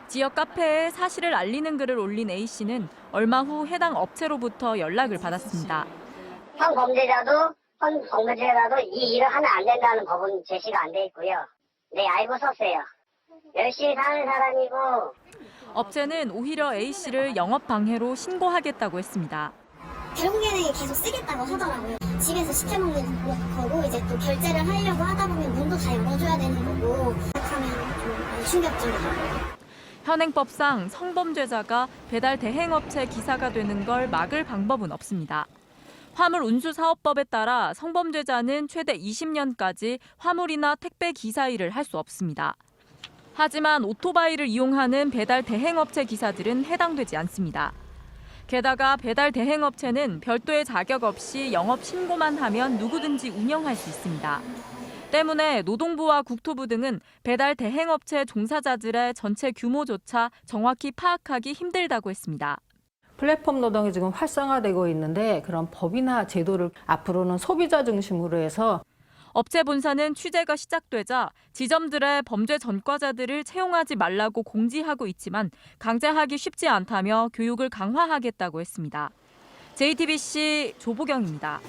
지역 카페에 사실을 알리는 글을 올린 A씨는 얼마 후 해당 업체로부터 연락을 받았습니다. 성범죄자도 이 일을 하면 안 된다는 법은 제시가 안 돼 있고요. 네, 알고 썼어요. 열심히 사는 사람이고. 업체는 오히려 A씨를 영업방해로 신고하겠다고 했습니다. 결국에는 계속 쓰겠다고 하더라고요. 집에서 시켜먹는 거고 이제 또 결제를 하려고 하다 보면 문도 다 열어줘야 되는 거고 하면 좀 충격적이에요. 현행법상 성범죄자가 배달 대행업체 기사가 되는 걸 막을 방법은 없습니다. 화물운수사업법에 따라 성범죄자는 최대 20년까지 화물이나 택배 기사 일을 할 수 없습니다. 하지만 오토바이를 이용하는 배달 대행업체 기사들은 해당되지 않습니다. 게다가 배달 대행업체는 별도의 자격 없이 영업 신고만 하면 누구든지 운영할 수 있습니다. 때문에 노동부와 국토부 등은 배달 대행업체 종사자들의 전체 규모조차 정확히 파악하기 힘들다고 했습니다. 플랫폼 노동이 지금 활성화되고 있는데 그런 법이나 제도를 앞으로는 소비자 중심으로 해서 업체 본사는 취재가 시작되자 지점들의 범죄 전과자들을 채용하지 말라고 공지하고 있지만 강제하기 쉽지 않다며 교육을 강화하겠다고 했습니다. JTBC 조보경입니다.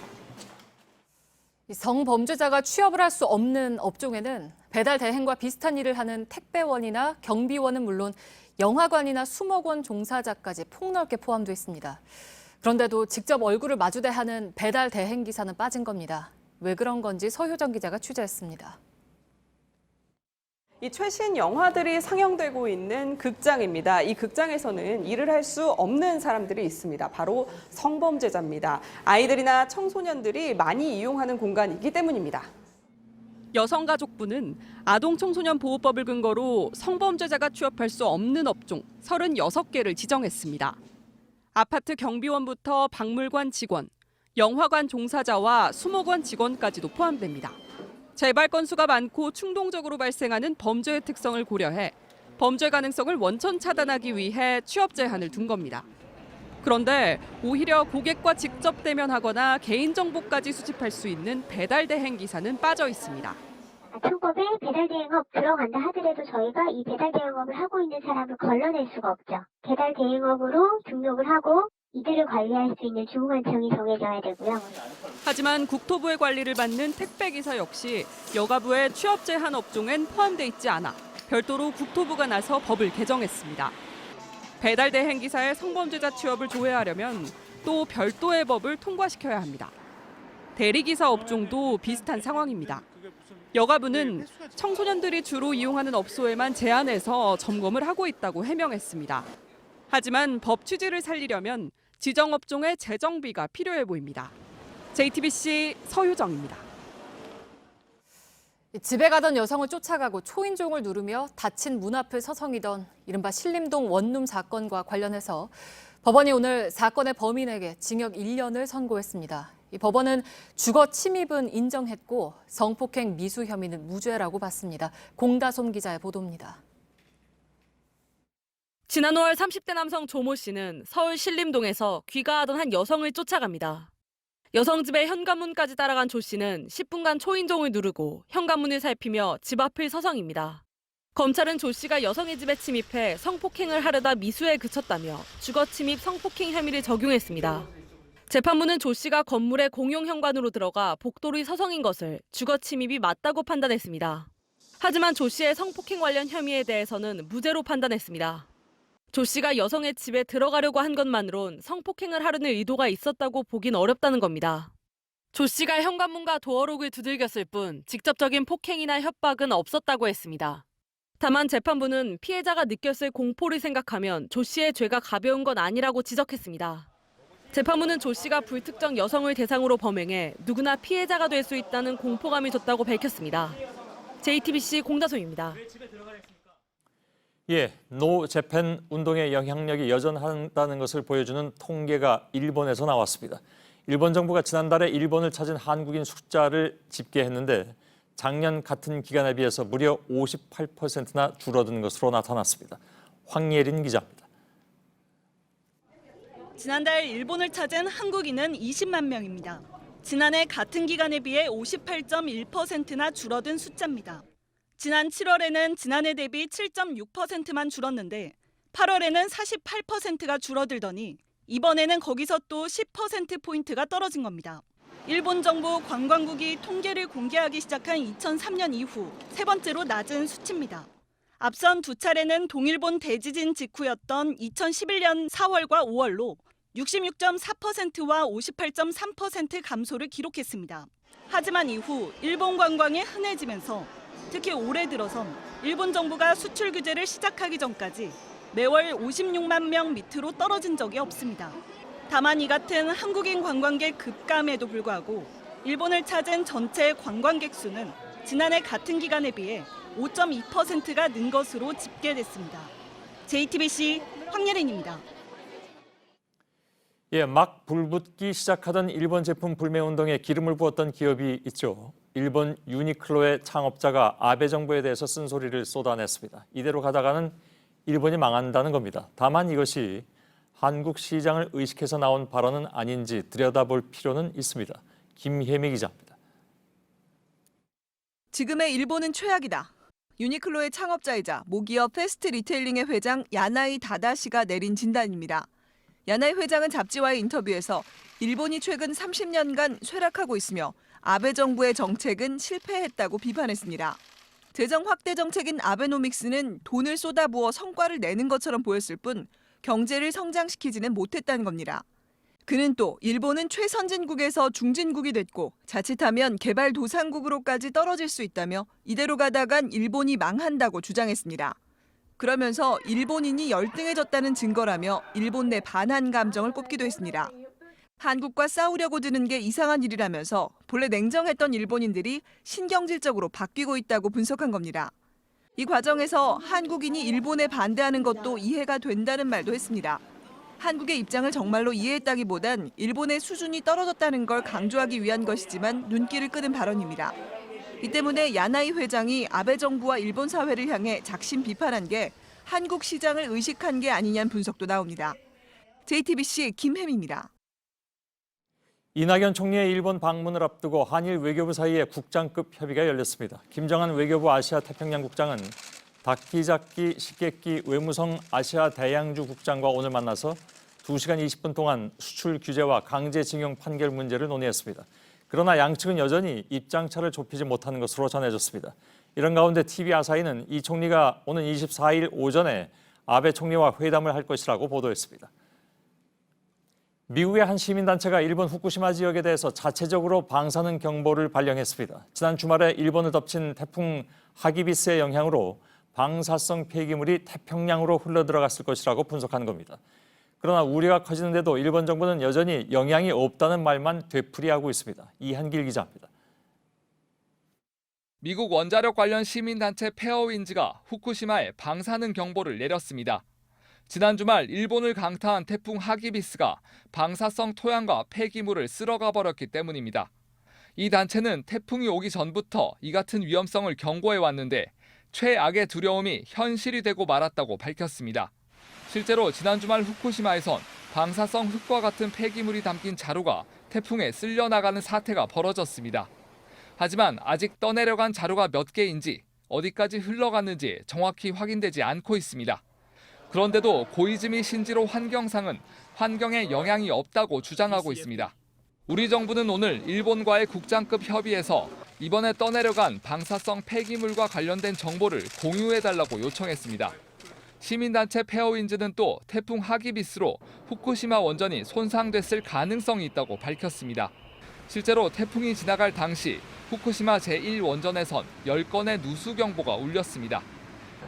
성범죄자가 취업을 할 수 없는 업종에는 배달 대행과 비슷한 일을 하는 택배원이나 경비원은 물론 영화관이나 수목원 종사자까지 폭넓게 포함되어 있습니다. 그런데도 직접 얼굴을 마주대야 하는 배달 대행 기사는 빠진 겁니다. 왜 그런 건지 서효정 기자가 취재했습니다. 이 최신 영화들이 상영되고 있는 극장입니다. 이 극장에서는 일을 할 수 없는 사람들이 있습니다. 바로 성범죄자입니다. 아이들이나 청소년들이 많이 이용하는 공간이기 때문입니다. 여성가족부는 아동청소년보호법을 근거로 성범죄자가 취업할 수 없는 업종 36개를 지정했습니다. 아파트 경비원부터 박물관 직원, 영화관 종사자와 수목원 직원까지도 포함됩니다. 재발 건수가 많고 충동적으로 발생하는 범죄의 특성을 고려해 범죄 가능성을 원천 차단하기 위해 취업 제한을 둔 겁니다. 그런데 오히려 고객과 직접 대면하거나 개인정보까지 수집할 수 있는 배달 대행 기사는 빠져 있습니다. 편법에 배달 대행업 들어간다 하더라도 저희가 이 배달 대행업을 하고 있는 사람을 걸러낼 수가 없죠. 배달 대행업으로 등록을 하고 이들을 관리할 수 있는 주무관청이 정해져야 되고요. 하지만 국토부의 관리를 받는 택배기사 역시 여가부의 취업 제한 업종엔 포함돼 있지 않아 별도로 국토부가 나서 법을 개정했습니다. 배달 대행 기사의 성범죄자 취업을 조회하려면 또 별도의 법을 통과시켜야 합니다. 대리기사 업종도 비슷한 상황입니다. 여가부는 청소년들이 주로 이용하는 업소에만 제한해서 점검을 하고 있다고 해명했습니다. 하지만 법 취지를 살리려면 지정 업종의 재정비가 필요해 보입니다. JTBC 서효정입니다. 집에 가던 여성을 쫓아가고 초인종을 누르며 닫힌 문 앞을 서성이던 이른바 신림동 원룸 사건과 관련해서 법원이 오늘 사건의 범인에게 징역 1년을 선고했습니다. 이 법원은 주거 침입은 인정했고 성폭행 미수 혐의는 무죄라고 봤습니다. 공다솜 기자의 보도입니다. 지난 5월 30대 남성 조모 씨는 서울 신림동에서 귀가하던 한 여성을 쫓아갑니다. 여성 집의 현관문까지 따라간 조 씨는 10분간 초인종을 누르고 현관문을 살피며 집 앞을 서성입니다. 검찰은 조 씨가 여성의 집에 침입해 성폭행을 하려다 미수에 그쳤다며 주거 침입 성폭행 혐의를 적용했습니다. 재판부는 조 씨가 건물의 공용 현관으로 들어가 복도를 서성인 것을 주거 침입이 맞다고 판단했습니다. 하지만 조 씨의 성폭행 관련 혐의에 대해서는 무죄로 판단했습니다. 조 씨가 여성의 집에 들어가려고 한 것만으론 성폭행을 하려는 의도가 있었다고 보긴 어렵다는 겁니다. 조 씨가 현관문과 도어록을 두들겼을 뿐 직접적인 폭행이나 협박은 없었다고 했습니다. 다만 재판부는 피해자가 느꼈을 공포를 생각하면 조 씨의 죄가 가벼운 건 아니라고 지적했습니다. 재판부는 조 씨가 불특정 여성을 대상으로 범행해 누구나 피해자가 될 수 있다는 공포감을 줬다고 밝혔습니다. JTBC 공다솜입니다. 노 재팬 운동의 영향력이 여전하다는 것을 보여주는 통계가 일본에서 나왔습니다. 일본 정부가 지난달에 일본을 찾은 한국인 숫자를 집계했는데 작년 같은 기간에 비해서 무려 58%나 줄어든 것으로 나타났습니다. 황예린 기자입니다. 지난달 일본을 찾은 한국인은 20만 명입니다. 지난해 같은 기간에 비해 58.1%나 줄어든 숫자입니다. 지난 7월에는 지난해 대비 7.6%만 줄었는데 8월에는 48%가 줄어들더니 이번에는 거기서 또 10%포인트가 떨어진 겁니다. 일본 정부 관광국이 통계를 공개하기 시작한 2003년 이후 세 번째로 낮은 수치입니다. 앞선 두 차례는 동일본 대지진 직후였던 2011년 4월과 5월로 66.4%와 58.3% 감소를 기록했습니다. 하지만 이후 일본 관광이 흔해지면서 특히 올해 들어선 일본 정부가 수출 규제를 시작하기 전까지 매월 56만 명 밑으로 떨어진 적이 없습니다. 다만 이 같은 한국인 관광객 급감에도 불구하고 일본을 찾은 전체 관광객 수는 지난해 같은 기간에 비해 5.2%가 는 것으로 집계됐습니다. JTBC 황예린입니다. 막 불붙기 시작하던 일본 제품 불매 운동에 기름을 부었던 기업이 있죠. 일본 유니클로의 창업자가 아베 정부에 대해서 쓴소리를 쏟아냈습니다. 이대로 가다가는 일본이 망한다는 겁니다. 다만 이것이 한국 시장을 의식해서 나온 발언은 아닌지 들여다볼 필요는 있습니다. 김혜미 기자입니다. 지금의 일본은 최악이다. 유니클로의 창업자이자 모기업 패스트 리테일링의 회장 야나이 다다시가 내린 진단입니다. 야나이 회장은 잡지와의 인터뷰에서 일본이 최근 30년간 쇠락하고 있으며 아베 정부의 정책은 실패했다고 비판했습니다. 재정 확대 정책인 아베노믹스는 돈을 쏟아부어 성과를 내는 것처럼 보였을 뿐 경제를 성장시키지는 못했다는 겁니다. 그는 또 일본은 최선진국에서 중진국이 됐고 자칫하면 개발도상국으로까지 떨어질 수 있다며 이대로 가다간 일본이 망한다고 주장했습니다. 그러면서 일본인이 열등해졌다는 증거라며 일본 내 반한 감정을 꼽기도 했습니다. 한국과 싸우려고 드는 게 이상한 일이라면서 본래 냉정했던 일본인들이 신경질적으로 바뀌고 있다고 분석한 겁니다. 이 과정에서 한국인이 일본에 반대하는 것도 이해가 된다는 말도 했습니다. 한국의 입장을 정말로 이해했다기보단 일본의 수준이 떨어졌다는 걸 강조하기 위한 것이지만 눈길을 끄는 발언입니다. 이 때문에 야나이 회장이 아베 정부와 일본 사회를 향해 작심 비판한 게 한국 시장을 의식한 게 아니냐는 분석도 나옵니다. JTBC 김혜미입니다. 이낙연 총리의 일본 방문을 앞두고 한일 외교부 사이에 국장급 협의가 열렸습니다. 김정한 외교부 아시아 태평양 국장은 다키자키 시게키 외무성 아시아 대양주 국장과 오늘 만나서 2시간 20분 동안 수출 규제와 강제징용 판결 문제를 논의했습니다. 그러나 양측은 여전히 입장차를 좁히지 못하는 것으로 전해졌습니다. 이런 가운데 TV 아사히는 이 총리가 오는 24일 오전에 아베 총리와 회담을 할 것이라고 보도했습니다. 미국의 한 시민단체가 일본 후쿠시마 지역에 대해서 자체적으로 방사능 경보를 발령했습니다. 지난 주말에 일본을 덮친 태풍 하기비스의 영향으로 방사성 폐기물이 태평양으로 흘러들어갔을 것이라고 분석하는 겁니다. 그러나 우려가 커지는데도 일본 정부는 여전히 영향이 없다는 말만 되풀이하고 있습니다. 이한길 기자입니다. 미국 원자력 관련 시민단체 페어윈즈가 후쿠시마에 방사능 경보를 내렸습니다. 지난 주말 일본을 강타한 태풍 하기비스가 방사성 토양과 폐기물을 쓸어가 버렸기 때문입니다. 이 단체는 태풍이 오기 전부터 이 같은 위험성을 경고해 왔는데 최악의 두려움이 현실이 되고 말았다고 밝혔습니다. 실제로 지난 주말 후쿠시마에선 방사성 흙과 같은 폐기물이 담긴 자루가 태풍에 쓸려나가는 사태가 벌어졌습니다. 하지만 아직 떠내려간 자루가 몇 개인지 어디까지 흘러갔는지 정확히 확인되지 않고 있습니다. 그런데도 고이즈미 신지로 환경상은 환경에 영향이 없다고 주장하고 있습니다. 우리 정부는 오늘 일본과의 국장급 협의에서 이번에 떠내려간 방사성 폐기물과 관련된 정보를 공유해달라고 요청했습니다. 시민단체 페어윈즈는 또 태풍 하기비스로 후쿠시마 원전이 손상됐을 가능성이 있다고 밝혔습니다. 실제로 태풍이 지나갈 당시 후쿠시마 제1원전에선 10건의 누수 경보가 울렸습니다.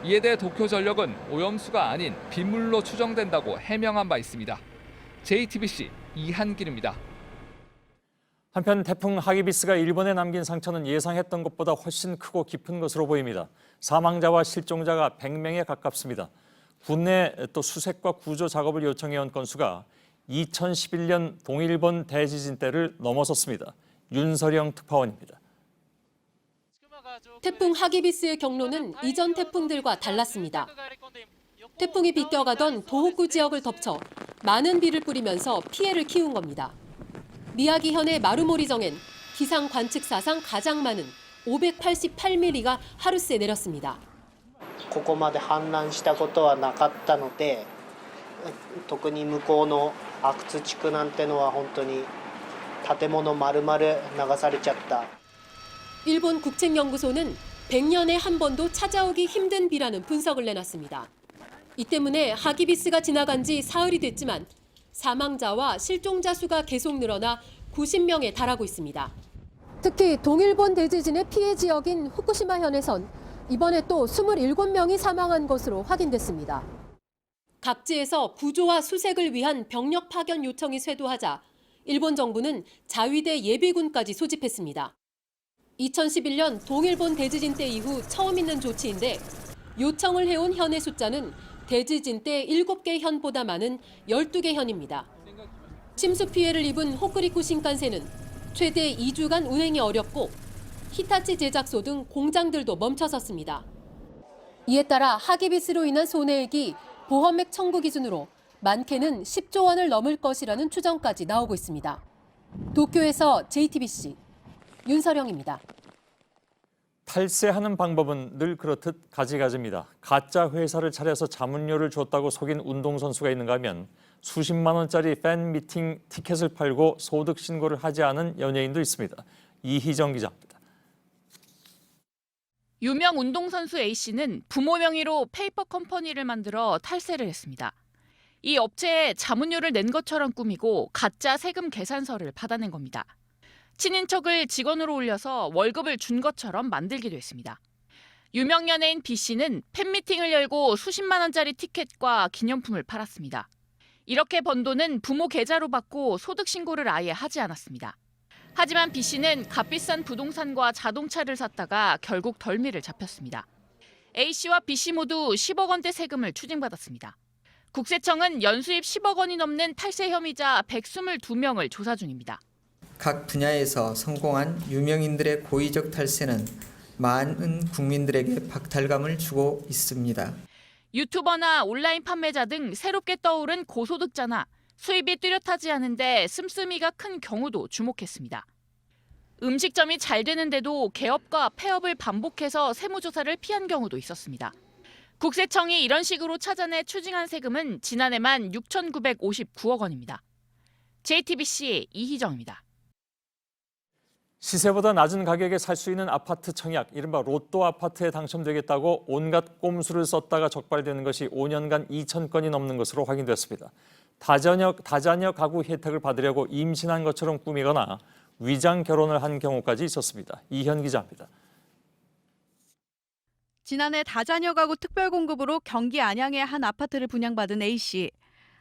이에 대해 도쿄전력은 오염수가 아닌 빗물로 추정된다고 해명한 바 있습니다. JTBC 이한길입니다. 한편 태풍 하기비스가 일본에 남긴 상처는 예상했던 것보다 훨씬 크고 깊은 것으로 보입니다. 사망자와 실종자가 100명에 가깝습니다. 국내 또 수색과 구조 작업을 요청해온 건수가 2011년 동일본 대지진 때를 넘어섰습니다. 윤서령 특파원입니다. 태풍 하기비스의 경로는 이전 태풍들과 달랐습니다. 태풍이 비껴가던 도호쿠 지역을 덮쳐 많은 비를 뿌리면서 피해를 키운 겁니다. 미야기현의 마루모리정엔 기상 관측 사상 가장 많은 588mm가 하루새 내렸습니다. ここまで氾濫したことはなかったので、特に向こうの阿久津地区なんてのは本当に建物丸々流されちゃった。 일본 국책연구소는 100년에 한 번도 찾아오기 힘든 비라는 분석을 내놨습니다. 이 때문에 하기비스가 지나간 지 사흘이 됐지만 사망자와 실종자 수가 계속 늘어나 90명에 달하고 있습니다. 특히 동일본 대지진의 피해 지역인 후쿠시마현에선 이번에 또 27명이 사망한 것으로 확인됐습니다. 각지에서 구조와 수색을 위한 병력 파견 요청이 쇄도하자 일본 정부는 자위대 예비군까지 소집했습니다. 2011년 동일본 대지진 때 이후 처음 있는 조치인데 요청을 해온 현의 숫자는 대지진 때 7개 현보다 많은 12개 현입니다. 침수 피해를 입은 호쿠리쿠 신칸센은 최대 2주간 운행이 어렵고 히타치 제작소 등 공장들도 멈춰섰습니다. 이에 따라 하기비스로 인한 손해액이 보험액 청구 기준으로 많게는 10조 원을 넘을 것이라는 추정까지 나오고 있습니다. 도쿄에서 JTBC 윤서령입니다. 탈세하는 방법은 늘 그렇듯 가지가지입니다. 가짜 회사를 차려서 자문료를 줬다고 속인 운동선수가 있는가 하면 수십만 원짜리 팬 미팅 티켓을 팔고 소득 신고를 하지 않은 연예인도 있습니다. 이희정 기자입니다. 유명 운동선수 A씨는 부모 명의로 페이퍼 컴퍼니를 만들어 탈세를 했습니다. 이 업체에 자문료를 낸 것처럼 꾸미고 가짜 세금 계산서를 받아낸 겁니다. 친인척을 직원으로 올려서 월급을 준 것처럼 만들기도 했습니다. 유명 연예인 B씨는 팬미팅을 열고 수십만 원짜리 티켓과 기념품을 팔았습니다. 이렇게 번 돈은 부모 계좌로 받고 소득 신고를 아예 하지 않았습니다. 하지만 B씨는 값비싼 부동산과 자동차를 샀다가 결국 덜미를 잡혔습니다. A씨와 B씨 모두 10억 원대 세금을 추징받았습니다. 국세청은 연수입 10억 원이 넘는 탈세 혐의자 122명을 조사 중입니다. 각 분야에서 성공한 유명인들의 고의적 탈세는 많은 국민들에게 박탈감을 주고 있습니다. 유튜버나 온라인 판매자 등 새롭게 떠오른 고소득자나 수입이 뚜렷하지 않은데 씀씀이가 큰 경우도 주목했습니다. 음식점이 잘 되는데도 개업과 폐업을 반복해서 세무조사를 피한 경우도 있었습니다. 국세청이 이런 식으로 찾아내 추징한 세금은 지난해만 6,959억 원입니다. JTBC 이희정입니다. 시세보다 낮은 가격에 살 수 있는 아파트 청약, 이른바 로또 아파트에 당첨되겠다고 온갖 꼼수를 썼다가 적발되는 것이 5년간 2,000건이 넘는 것으로 확인됐습니다. 다자녀 가구 혜택을 받으려고 임신한 것처럼 꾸미거나 위장 결혼을 한 경우까지 있었습니다. 이현 기자입니다. 지난해 다자녀 가구 특별공급으로 경기 안양의 한 아파트를 분양받은 A씨.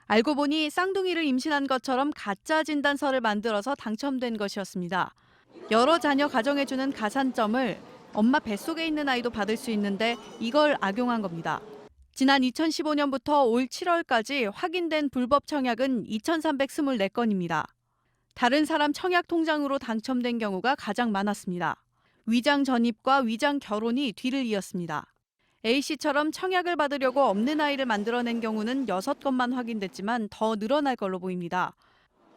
알고 보니 쌍둥이를 임신한 것처럼 가짜 진단서를 만들어서 당첨된 것이었습니다. 여러 자녀 가정에 주는 가산점을 엄마 뱃속에 있는 아이도 받을 수 있는데 이걸 악용한 겁니다. 지난 2015년부터 올 7월까지 확인된 불법 청약은 2,324건입니다. 다른 사람 청약 통장으로 당첨된 경우가 가장 많았습니다. 위장 전입과 위장 결혼이 뒤를 이었습니다. A씨처럼 청약을 받으려고 없는 아이를 만들어낸 경우는 6건만 확인됐지만 더 늘어날 걸로 보입니다.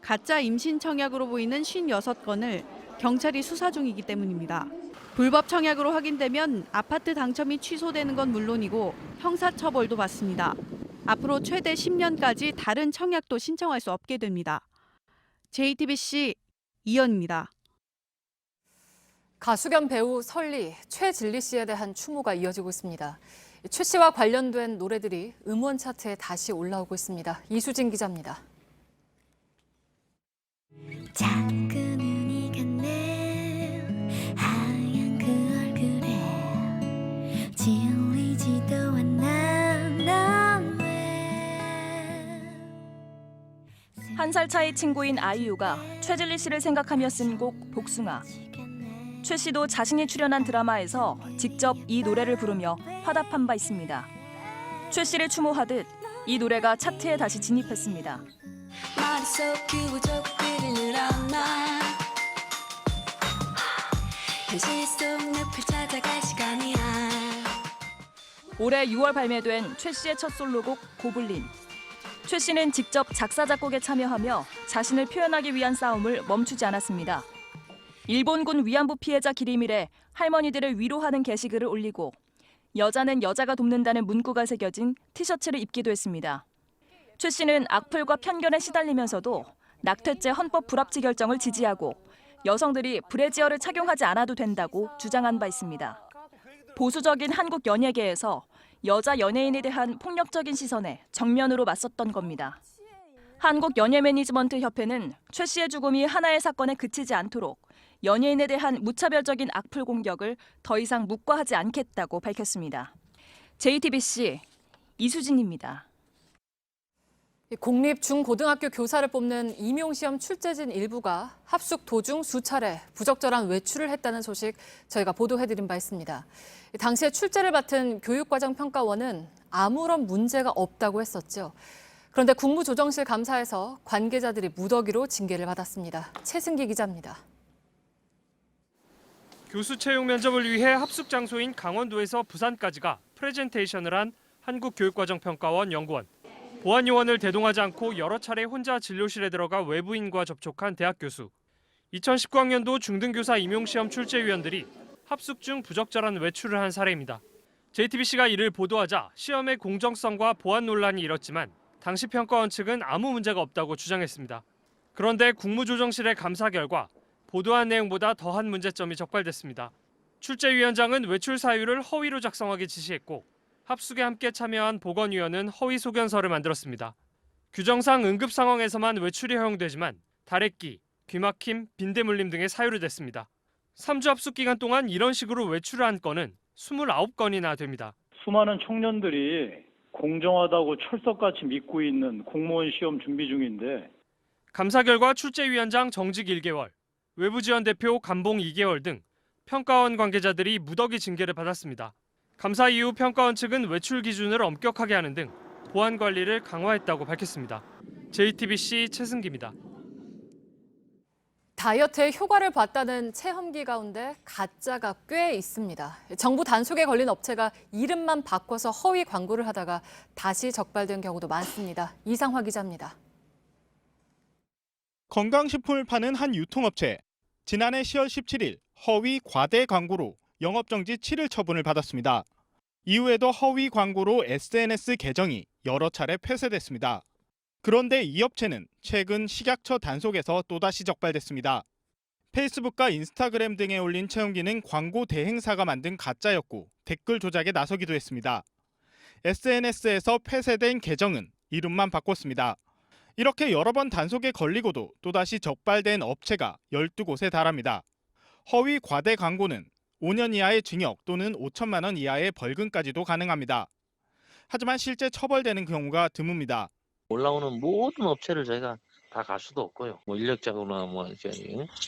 가짜 임신 청약으로 보이는 56건을 경찰이 수사 중이기 때문입니다. 불법 청약으로 확인되면 아파트 당첨이 취소되는 건 물론이고 형사처벌도 받습니다. 앞으로 최대 10년까지 다른 청약도 신청할 수 없게 됩니다. JTBC 이현입니다. 가수 겸 배우 설리, 최진리 씨에 대한 추모가 이어지고 있습니다. 최 씨와 관련된 노래들이 음원 차트에 다시 올라오고 있습니다. 이수진 기자입니다. 작은 눈이 갔네 하얀 그 얼굴에 질리지도 않아 난 왜. 한 살 차이 친구인 아이유가 최진리 씨를 생각하며 쓴 곡 복숭아. 최 씨도 자신이 출연한 드라마에서 직접 이 노래를 부르며 화답한 바 있습니다. 최 씨를 추모하듯 이 노래가 차트에 다시 진입했습니다. 머릿속 구조들이 늘어나 현실 속 늪을 찾아갈 시간이야. 올해 6월 발매된 최 씨의 첫 솔로곡 고블린. 최 씨는 직접 작사 작곡에 참여하며 자신을 표현하기 위한 싸움을 멈추지 않았습니다. 일본군 위안부 피해자 기림일에 할머니들을 위로하는 게시글을 올리고 여자는 여자가 돕는다는 문구가 새겨진 티셔츠를 입기도 했습니다. 최 씨는 악플과 편견에 시달리면서도 낙태죄 헌법 불합치 결정을 지지하고 여성들이 브래지어를 착용하지 않아도 된다고 주장한 바 있습니다. 보수적인 한국 연예계에서 여자 연예인에 대한 폭력적인 시선에 정면으로 맞섰던 겁니다. 한국 연예 매니지먼트 협회는 최 씨의 죽음이 하나의 사건에 그치지 않도록 연예인에 대한 무차별적인 악플 공격을 더 이상 묵과하지 않겠다고 밝혔습니다. JTBC 이수진입니다. 공립중고등학교 교사를 뽑는 임용시험 출제진 일부가 합숙 도중 수차례 부적절한 외출을 했다는 소식 저희가 보도해드린 바 있습니다. 당시에 출제를 맡은 교육과정평가원은 아무런 문제가 없다고 했었죠. 그런데 국무조정실 감사에서 관계자들이 무더기로 징계를 받았습니다. 최승기 기자입니다. 교수 채용 면접을 위해 합숙 장소인 강원도에서 부산까지가 프레젠테이션을 한 한국교육과정평가원 연구원. 보안 요원을 대동하지 않고 여러 차례 혼자 진료실에 들어가 외부인과 접촉한 대학 교수. 2019학년도 중등교사 임용시험 출제위원들이 합숙 중 부적절한 외출을 한 사례입니다. JTBC가 이를 보도하자 시험의 공정성과 보안 논란이 일었지만 당시 평가원 측은 아무 문제가 없다고 주장했습니다. 그런데 국무조정실의 감사 결과 보도한 내용보다 더한 문제점이 적발됐습니다. 출제위원장은 외출 사유를 허위로 작성하기 지시했고 합숙에 함께 참여한 보건위원은 허위 소견서를 만들었습니다. 규정상 응급 상황에서만 외출이 허용되지만 다래끼, 귀막힘, 빈대물림 등의 사유로 됐습니다. 3주 합숙 기간 동안 이런 식으로 외출을 한 건은 29건이나 됩니다. 수많은 청년들이 공정하다고 철석같이 믿고 있는 공무원 시험 준비 중인데 감사 결과 출제위원장 정직 1개월, 외부지원 대표 감봉 2개월 등 평가원 관계자들이 무더기 징계를 받았습니다. 감사 이후 평가원 측은 외출 기준을 엄격하게 하는 등 보안 관리를 강화했다고 밝혔습니다. JTBC 최승기입니다. 다이어트에 효과를 봤다는 체험기 가운데 가짜가 꽤 있습니다. 정부 단속에 걸린 업체가 이름만 바꿔서 허위 광고를 하다가 다시 적발된 경우도 많습니다. 이상화 기자입니다. 건강식품을 파는 한 유통업체. 지난해 10월 17일 허위 과대 광고로 영업정지 7일 처분을 받았습니다. 이후에도 허위 광고로 SNS 계정이 여러 차례 폐쇄됐습니다. 그런데 이 업체는 최근 식약처 단속에서 또다시 적발됐습니다. 페이스북과 인스타그램 등에 올린 체험기는 광고 대행사가 만든 가짜였고 댓글 조작에 나서기도 했습니다. SNS에서 폐쇄된 계정은 이름만 바꿨습니다. 이렇게 여러 번 단속에 걸리고도 또다시 적발된 업체가 12곳에 달합니다. 허위 과대 광고는 5년 이하의 징역 또는 5천만 원 이하의 벌금까지도 가능합니다. 하지만 실제 처벌되는 경우가 드뭅니다. 올라오는 모든 업체를 저희가 다 갈 수도 없고요. 인력적으로나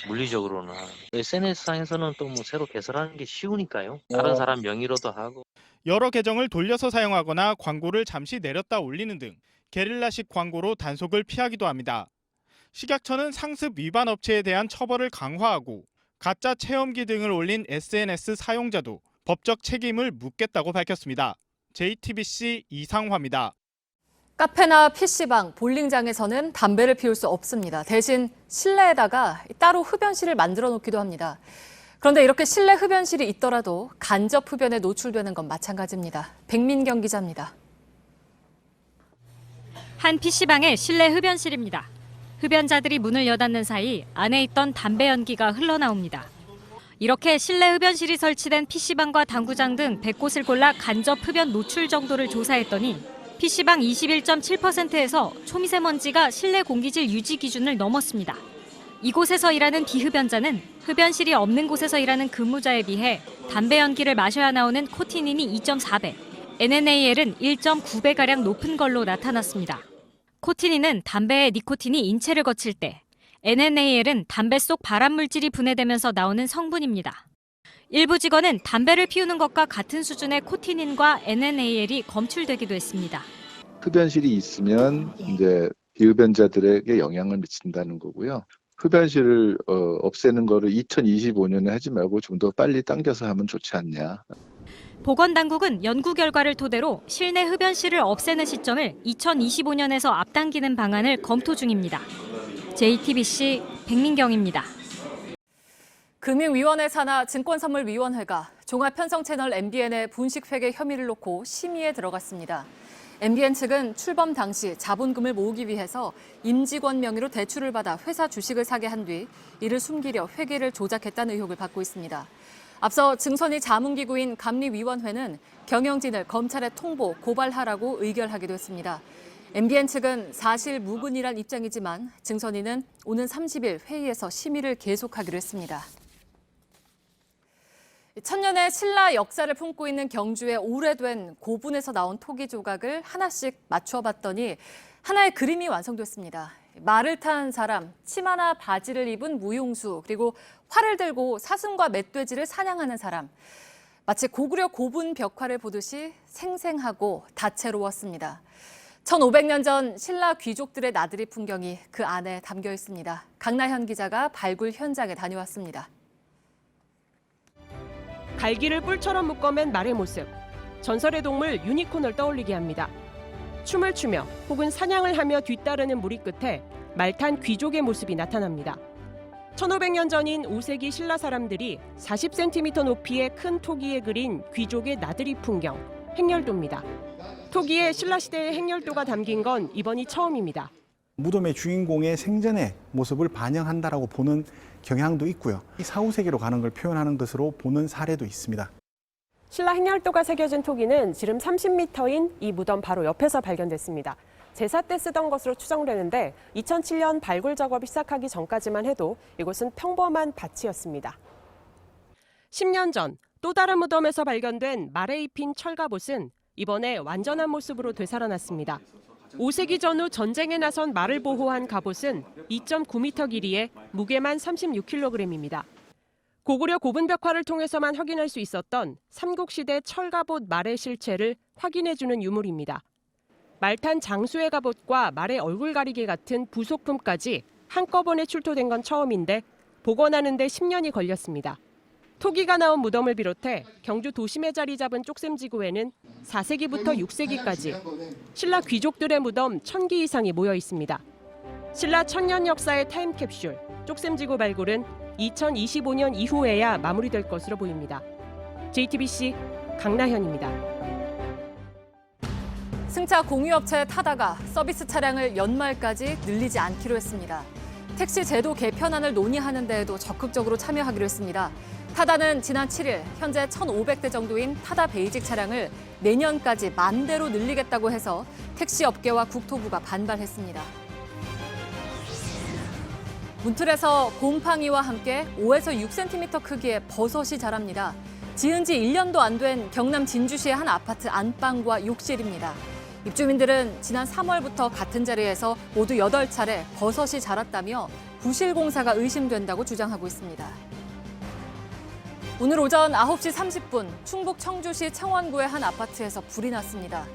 물리적으로나 SNS상에서는 또 새로 개설하는 게 쉬우니까요. 다른 사람 명의로도 하고. 여러 계정을 돌려서 사용하거나 광고를 잠시 내렸다 올리는 등 게릴라식 광고로 단속을 피하기도 합니다. 식약처는 상습 위반 업체에 대한 처벌을 강화하고 가짜 체험기 등을 올린 SNS 사용자도 법적 책임을 묻겠다고 밝혔습니다. JTBC 이상화입니다. 카페나 PC방, 볼링장에서는 담배를 피울 수 없습니다. 대신 실내에다가 따로 흡연실을 만들어 놓기도 합니다. 그런데 이렇게 실내 흡연실이 있더라도 간접 흡연에 노출되는 건 마찬가지입니다. 백민경 기자입니다. 한 PC방의 실내 흡연실입니다. 흡연자들이 문을 여닫는 사이 안에 있던 담배 연기가 흘러나옵니다. 이렇게 실내 흡연실이 설치된 PC방과 당구장 등 100곳을 골라 간접 흡연 노출 정도를 조사했더니 PC방 21.7%에서 초미세먼지가 실내 공기질 유지 기준을 넘었습니다. 이곳에서 일하는 비흡연자는 흡연실이 없는 곳에서 일하는 근무자에 비해 담배 연기를 마셔야 나오는 코티닌이 2.4배, NNAL은 1.9배가량 높은 걸로 나타났습니다. 코티닌은 담배의 니코틴이 인체를 거칠 때, NNAL은 담배 속 발암물질이 분해되면서 나오는 성분입니다. 일부 직원은 담배를 피우는 것과 같은 수준의 코티닌과 NNAL이 검출되기도 했습니다. 흡연실이 있으면 이제 비흡연자들에게 영향을 미친다는 거고요. 흡연실을 없애는 거를 2025년에 하지 말고 좀 더 빨리 당겨서 하면 좋지 않냐. 보건당국은 연구 결과를 토대로 실내 흡연실을 없애는 시점을 2025년에서 앞당기는 방안을 검토 중입니다. JTBC 백민경입니다. 금융위원회 산하 증권선물위원회가 종합편성채널 MBN의 분식회계 혐의를 놓고 심의에 들어갔습니다. MBN 측은 출범 당시 자본금을 모으기 위해서 임직원 명의로 대출을 받아 회사 주식을 사게 한 뒤 이를 숨기려 회계를 조작했다는 의혹을 받고 있습니다. 앞서 증선이 자문기구인 감리위원회는 경영진을 검찰에 통보, 고발하라고 의결하기도 했습니다. MBN 측은 사실 무근이란 입장이지만 증선이는 오는 30일 회의에서 심의를 계속하기로 했습니다. 천년의 신라 역사를 품고 있는 경주의 오래된 고분에서 나온 토기 조각을 하나씩 맞춰 봤더니 하나의 그림이 완성됐습니다. 말을 탄 사람, 치마나 바지를 입은 무용수, 그리고 활을 들고 사슴과 멧돼지를 사냥하는 사람. 마치 고구려 고분 벽화를 보듯이 생생하고 다채로웠습니다. 1500년 전 신라 귀족들의 나들이 풍경이 그 안에 담겨 있습니다. 강나현 기자가 발굴 현장에 다녀왔습니다. 갈기를 뿔처럼 묶어맨 말의 모습. 전설의 동물 유니콘을 떠올리게 합니다. 춤을 추며 혹은 사냥을 하며 뒤따르는 무리 끝에 말탄 귀족의 모습이 나타납니다. 1500년 전인 5세기 신라 사람들이 40cm 높이의 큰 토기에 그린 귀족의 나들이 풍경, 행렬도입니다. 토기에 신라시대의 행렬도가 담긴 건 이번이 처음입니다. 무덤의 주인공의 생전의 모습을 반영한다라고 보는 경향도 있고요. 4, 5세기로 가는 걸 표현하는 것으로 보는 사례도 있습니다. 신라 행렬도가 새겨진 토기는 지름 30m인 이 무덤 바로 옆에서 발견됐습니다. 제사 때 쓰던 것으로 추정되는데 2007년 발굴 작업이 시작하기 전까지만 해도 이곳은 평범한 밭이었습니다. 10년 전 또 다른 무덤에서 발견된 말에 입힌 철갑옷은 이번에 완전한 모습으로 되살아났습니다. 5세기 전후 전쟁에 나선 말을 보호한 갑옷은 2.9m 길이에 무게만 36kg입니다. 고구려 고분벽화를 통해서만 확인할 수 있었던 삼국시대 철갑옷 말의 실체를 확인해주는 유물입니다. 말탄 장수의 갑옷과 말의 얼굴 가리개 같은 부속품까지 한꺼번에 출토된 건 처음인데 복원하는 데 10년이 걸렸습니다. 토기가 나온 무덤을 비롯해 경주 도심에 자리 잡은 쪽샘지구에는 4세기부터 6세기까지 신라 귀족들의 무덤 1000기 이상이 모여 있습니다. 신라 천년 역사의 타임캡슐 쪽샘지구 발굴은 2025년 이후에야 마무리될 것으로 보입니다. JTBC 강나현입니다. 승차 공유업체에 타다가 서비스 차량을 연말까지 늘리지 않기로 했습니다. 택시 제도 개편안을 논의하는 데에도 적극적으로 참여하기로 했습니다. 타다는 지난 7일 현재 1,500대 정도인 타다 베이직 차량을 내년까지 10,000대로 늘리겠다고 해서 택시 업계와 국토부가 반발했습니다. 문틀에서 곰팡이와 함께 5에서 6cm 크기의 버섯이 자랍니다. 지은 지 1년도 안 된 경남 진주시의 한 아파트 안방과 욕실입니다. 입주민들은 지난 3월부터 같은 자리에서 모두 8차례 버섯이 자랐다며 부실 공사가 의심된다고 주장하고 있습니다. 오늘 오전 9시 30분 충북 청주시 창원구의 한 아파트에서 불이 났습니다.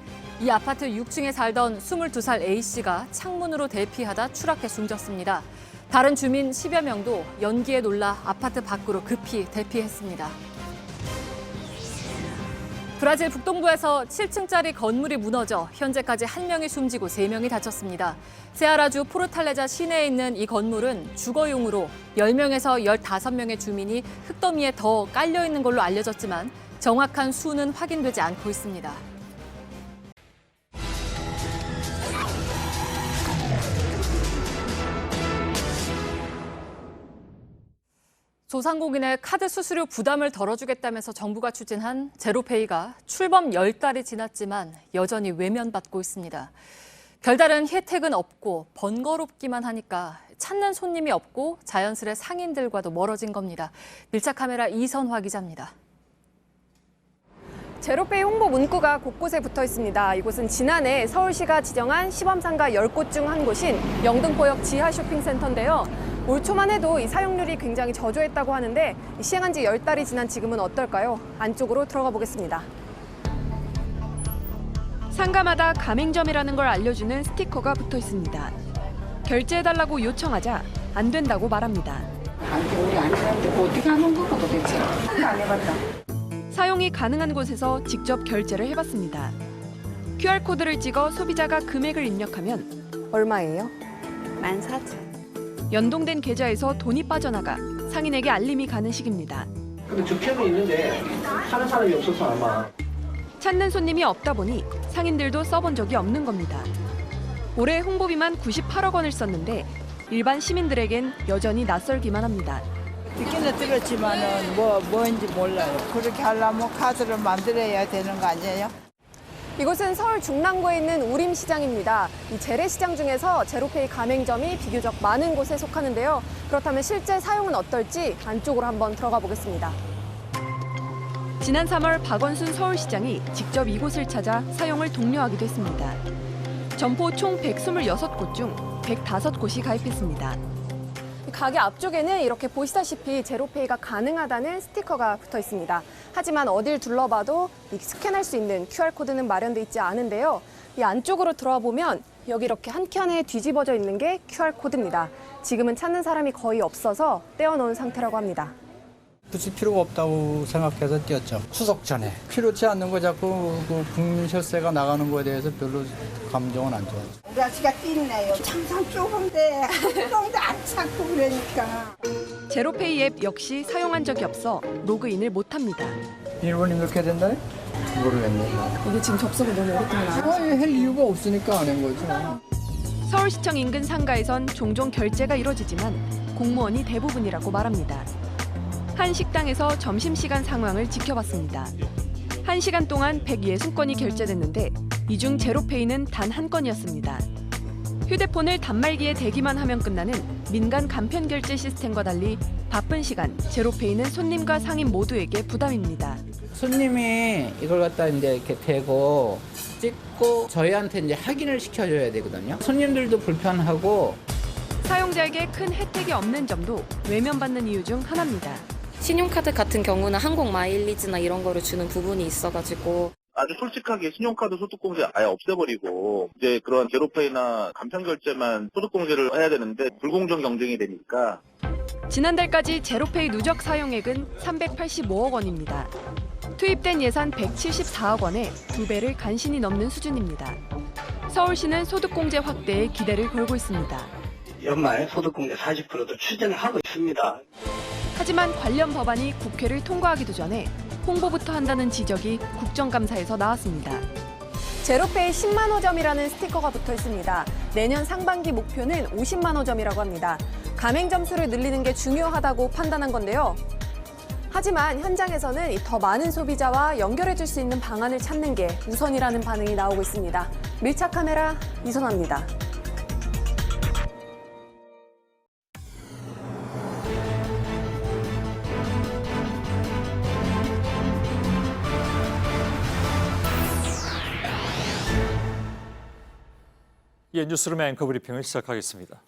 이 아파트 6층에 살던 22살 A씨가 창문으로 대피하다 추락해 숨졌습니다. 다른 주민 10여 명도 연기에 놀라 아파트 밖으로 급히 대피했습니다. 브라질 북동부에서 7층짜리 건물이 무너져 현재까지 1명이 숨지고 3명이 다쳤습니다. 세아라주 포르탈레자 시내에 있는 이 건물은 주거용으로 10명에서 15명의 주민이 흙더미에 더 깔려 있는 걸로 알려졌지만 정확한 수는 확인되지 않고 있습니다. 소상공인의 카드 수수료 부담을 덜어주겠다면서 정부가 추진한 제로페이가 출범 10달이 지났지만 여전히 외면받고 있습니다. 별다른 혜택은 없고 번거롭기만 하니까 찾는 손님이 없고 자연스레 상인들과도 멀어진 겁니다. 밀착 카메라 이선화 기자입니다. 제로페이 홍보 문구가 곳곳에 붙어 있습니다. 이곳은 지난해 서울시가 지정한 시범상가 10곳 중 한 곳인 영등포역 지하 쇼핑센터인데요. 올 초만 해도 이 사용률이 굉장히 저조했다고 하는데 시행한 지 10달이 지난 지금은 어떨까요? 안쪽으로 들어가 보겠습니다. 상가마다 가맹점이라는 걸 알려주는 스티커가 붙어 있습니다. 결제해달라고 요청하자 안 된다고 말합니다. 우리 안 되는데 어떻게 하는 거가 도대체? 안 해봤다. 사용이 가능한 곳에서 직접 결제를 해봤습니다. QR코드를 찍어 소비자가 금액을 입력하면 얼마예요? 14,000원. 연동된 계좌에서 돈이 빠져나가 상인에게 알림이 가는 식입니다. 근데 적혀는 있는데 하는 사람이 없어서 아마. 찾는 손님이 없다 보니 상인들도 써본 적이 없는 겁니다. 올해 홍보비만 98억 원을 썼는데 일반 시민들에겐 여전히 낯설기만 합니다. 듣기는 들었지만은 뭐인지 몰라요. 그렇게 하려면 카드를 만들어야 되는 거 아니에요? 이곳은 서울 중랑구에 있는 우림시장입니다. 이 재래시장 중에서 제로페이 가맹점이 비교적 많은 곳에 속하는데요. 그렇다면 실제 사용은 어떨지 안쪽으로 한번 들어가 보겠습니다. 지난 3월 박원순 서울시장이 직접 이곳을 찾아 사용을 독려하기도 했습니다. 점포 총 126곳 중 105곳이 가입했습니다. 가게 앞쪽에는 이렇게 보시다시피 제로페이가 가능하다는 스티커가 붙어 있습니다. 하지만 어딜 둘러봐도 스캔할 수 있는 QR코드는 마련돼 있지 않은데요. 이 안쪽으로 들어와 보면 여기 이렇게 한 켠에 뒤집어져 있는 게 QR코드입니다. 지금은 찾는 사람이 거의 없어서 떼어놓은 상태라고 합니다. 굳이 필요가 없다고 생각해서 띄었죠. 추석 전에 필요치 않는 거 자꾸 국민 혈세가 나가는 거에 대해서 별로 감정은 안 좋아요. 우리 아저씨가 띠네요. 장상 좁은데 한동도 안 찾고 그러니까. 제로페이 앱 역시 사용한 적이 없어 로그인을 못합니다. 일본이 그렇게 된다네? 모르겠네. 이게 지금 접속이 너무 어렵구나. 할 이유가 없으니까 안 한 거죠. 서울시청 인근 상가에선 종종 결제가 이뤄지지만 공무원이 대부분이라고 말합니다. 한 식당에서 점심시간 상황을 지켜봤습니다. 1시간 동안 160건이 결제됐는데 이 중 제로페이는 단 한 건이었습니다. 휴대폰을 단말기에 대기만 하면 끝나는 민간 간편 결제 시스템과 달리 바쁜 시간 제로페이는 손님과 상인 모두에게 부담입니다. 손님이 이걸 갖다 이제 이렇게 대고 찍고 저희한테 이제 확인을 시켜줘야 되거든요. 손님들도 불편하고 사용자에게 큰 혜택이 없는 점도 외면받는 이유 중 하나입니다. 신용카드 같은 경우는 항공 마일리지나 이런 거를 주는 부분이 있어가지고 아주 솔직하게 신용카드 소득공제 아예 없애버리고 이제 그런 제로페이나 간편결제만 소득공제를 해야 되는데 불공정 경쟁이 되니까. 지난달까지 제로페이 누적 사용액은 385억 원입니다. 투입된 예산 174억 원에 2배를 간신히 넘는 수준입니다. 서울시는 소득공제 확대에 기대를 걸고 있습니다. 연말 소득공제 40%도 추진을 하고 있습니다. 하지만 관련 법안이 국회를 통과하기도 전에 홍보부터 한다는 지적이 국정감사에서 나왔습니다. 제로페이 10만 호점이라는 스티커가 붙어 있습니다. 내년 상반기 목표는 50만 호점이라고 합니다. 가맹 점수를 늘리는 게 중요하다고 판단한 건데요. 하지만 현장에서는 더 많은 소비자와 연결해줄 수 있는 방안을 찾는 게 우선이라는 반응이 나오고 있습니다. 밀착 카메라 이선아입니다. 예, 뉴스룸의 앵커 브리핑을 시작하겠습니다.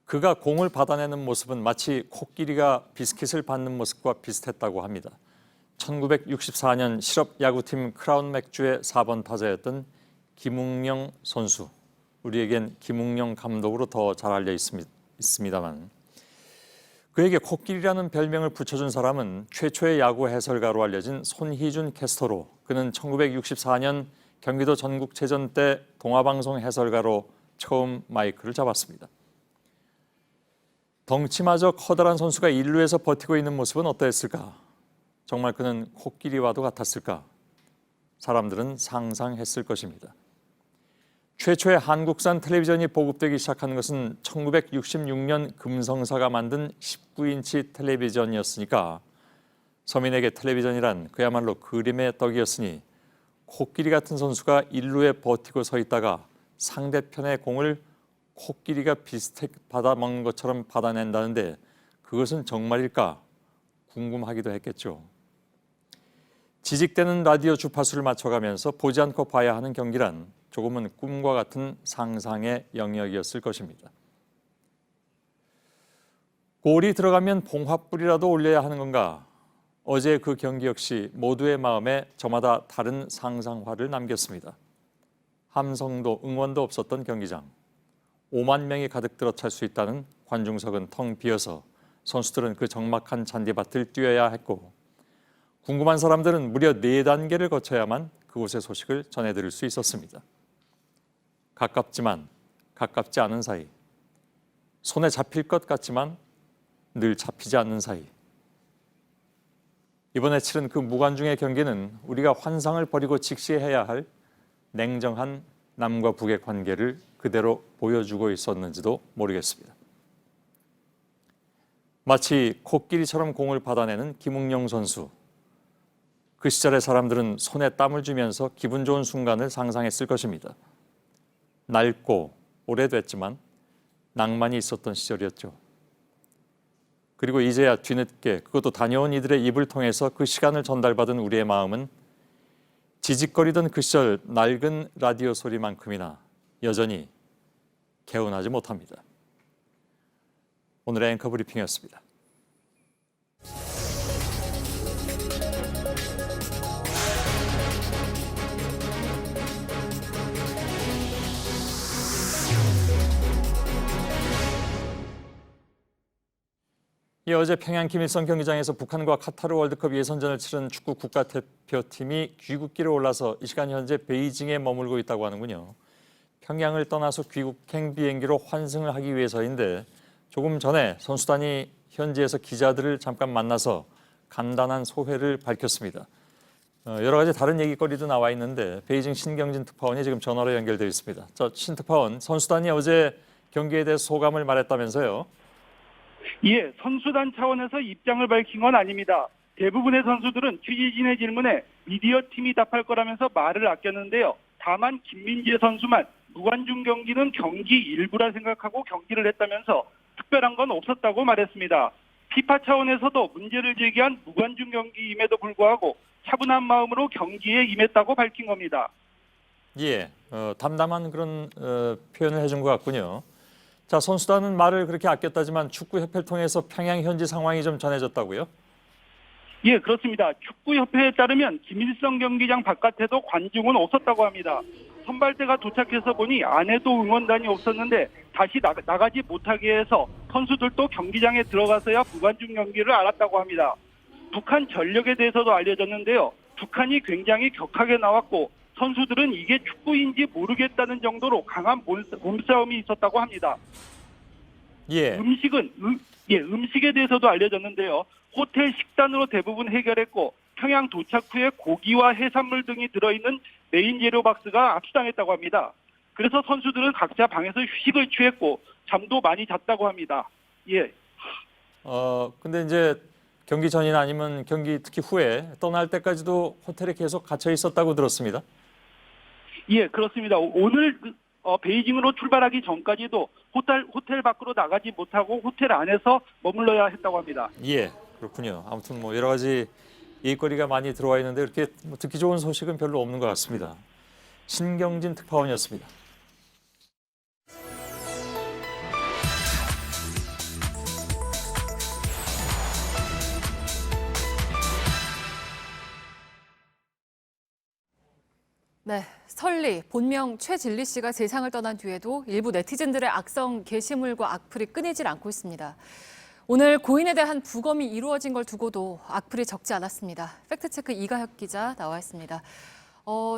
그가 공을 받아내는 모습은 마치 코끼리가 비스킷을 받는 모습과 비슷했다고 합니다. 1964년 실업 야구팀 크라운 맥주의 4번 타자였던 김웅영 선수. 우리에겐 김웅영 감독으로 더 잘 알려 있습니다만 그에게 코끼리라는 별명을 붙여준 사람은 최초의 야구 해설가로 알려진 손희준 캐스터로 그는 1964년 경기도 전국체전 때 동아방송 해설가로 처음 마이크를 잡았습니다. 덩치마저 커다란 선수가 1루에서 버티고 있는 모습은 어떠했을까? 정말 그는 코끼리와도 같았을까? 사람들은 상상했을 것입니다. 최초의 한국산 텔레비전이 보급되기 시작한 것은 1966년 금성사가 만든 19인치 텔레비전이었으니까 서민에게 텔레비전이란 그야말로 그림의 떡이었으니 코끼리 같은 선수가 1루에 버티고 서 있다가 상대편의 공을 코끼리가 비스켓 받아먹는 것처럼 받아낸다는데 그것은 정말일까 궁금하기도 했겠죠. 지직대는 라디오 주파수를 맞춰가면서 보지 않고 봐야 하는 경기란 조금은 꿈과 같은 상상의 영역이었을 것입니다. 골이 들어가면 봉화불이라도 올려야 하는 건가? 어제 그 경기 역시 모두의 마음에 저마다 다른 상상화를 남겼습니다. 함성도 응원도 없었던 경기장. 5만 명이 가득 들어찰 수 있다는 관중석은 텅 비어서 선수들은 그 적막한 잔디밭을 뛰어야 했고 궁금한 사람들은 무려 4단계를 거쳐야만 그곳의 소식을 전해드릴 수 있었습니다. 가깝지만 가깝지 않은 사이, 손에 잡힐 것 같지만 늘 잡히지 않는 사이. 이번에 치른 그 무관중의 경기는 우리가 환상을 버리고 직시해야 할 냉정한 남과 북의 관계를 그대로 보여주고 있었는지도 모르겠습니다. 마치 코끼리처럼 공을 받아내는 김웅영 선수. 그 시절의 사람들은 손에 땀을 쥐면서 기분 좋은 순간을 상상했을 것입니다. 낡고 오래됐지만 낭만이 있었던 시절이었죠. 그리고 이제야 뒤늦게 그것도 다녀온 이들의 입을 통해서 그 시간을 전달받은 우리의 마음은 지직거리던 그 시절 낡은 라디오 소리만큼이나 여전히 개운하지 못합니다. 오늘의 앵커 브리핑이었습니다. 어제 평양 김일성 경기장에서 북한과 카타르 월드컵 예선전을 치른 축구 국가대표팀이 귀국길에 올라서 이 시간 현재 베이징에 머물고 있다고 하는군요. 평양을 떠나서 귀국행 비행기로 환승을 하기 위해서인데 조금 전에 선수단이 현지에서 기자들을 잠깐 만나서 간단한 소회를 밝혔습니다. 여러 가지 다른 얘기거리도 나와 있는데 베이징 신경진 특파원이 지금 전화로 연결되어 있습니다. 신 특파원, 선수단이 어제 경기에 대해서 소감을 말했다면서요? 예, 선수단 차원에서 입장을 밝힌 건 아닙니다. 대부분의 선수들은 취재진의 질문에 미디어 팀이 답할 거라면서 말을 아꼈는데요. 다만 김민재 선수만 무관중 경기는 경기 일부라 생각하고 경기를 했다면서 특별한 건 없었다고 말했습니다. 피파 차원에서도 문제를 제기한 무관중 경기임에도 불구하고 차분한 마음으로 경기에 임했다고 밝힌 겁니다. 예, 담담한 그런 표현을 해준 것 같군요. 자, 선수단은 말을 그렇게 아꼈다지만 축구협회를 통해서 평양 현지 상황이 좀 전해졌다고요? 예, 그렇습니다. 축구협회에 따르면 김일성 경기장 바깥에도 관중은 없었다고 합니다. 선발대가 도착해서 보니 안에도 응원단이 없었는데 다시 나가지 못하게 해서 선수들도 경기장에 들어가서야 무관중 경기를 알았다고 합니다. 북한 전력에 대해서도 알려졌는데요. 북한이 굉장히 격하게 나왔고 선수들은 이게 축구인지 모르겠다는 정도로 강한 몸싸움이 있었다고 합니다. 예. 음식에 대해서도 알려졌는데요. 호텔 식단으로 대부분 해결했고 평양 도착 후에 고기와 해산물 등이 들어있는 메인 재료 박스가 압수당했다고 합니다. 그래서 선수들은 각자 방에서 휴식을 취했고 잠도 많이 잤다고 합니다. 예. 근데 이제 경기 전이나 아니면 경기 특히 후에 떠날 때까지도 호텔에 계속 갇혀 있었다고 들었습니다. 예, 그렇습니다. 오늘 베이징으로 출발하기 전까지도 호텔 밖으로 나가지 못하고 호텔 안에서 머물러야 했다고 합니다. 예, 그렇군요. 아무튼 뭐 여러 가지 얘기거리가 많이 들어와 있는데 이렇게 뭐 듣기 좋은 소식은 별로 없는 것 같습니다. 신경진 특파원이었습니다. 네, 설리, 본명 최진리 씨가 세상을 떠난 뒤에도 일부 네티즌들의 악성 게시물과 악플이 끊이질 않고 있습니다. 오늘 고인에 대한 부검이 이루어진 걸 두고도 악플이 적지 않았습니다. 팩트체크 이가혁 기자 나와 있습니다.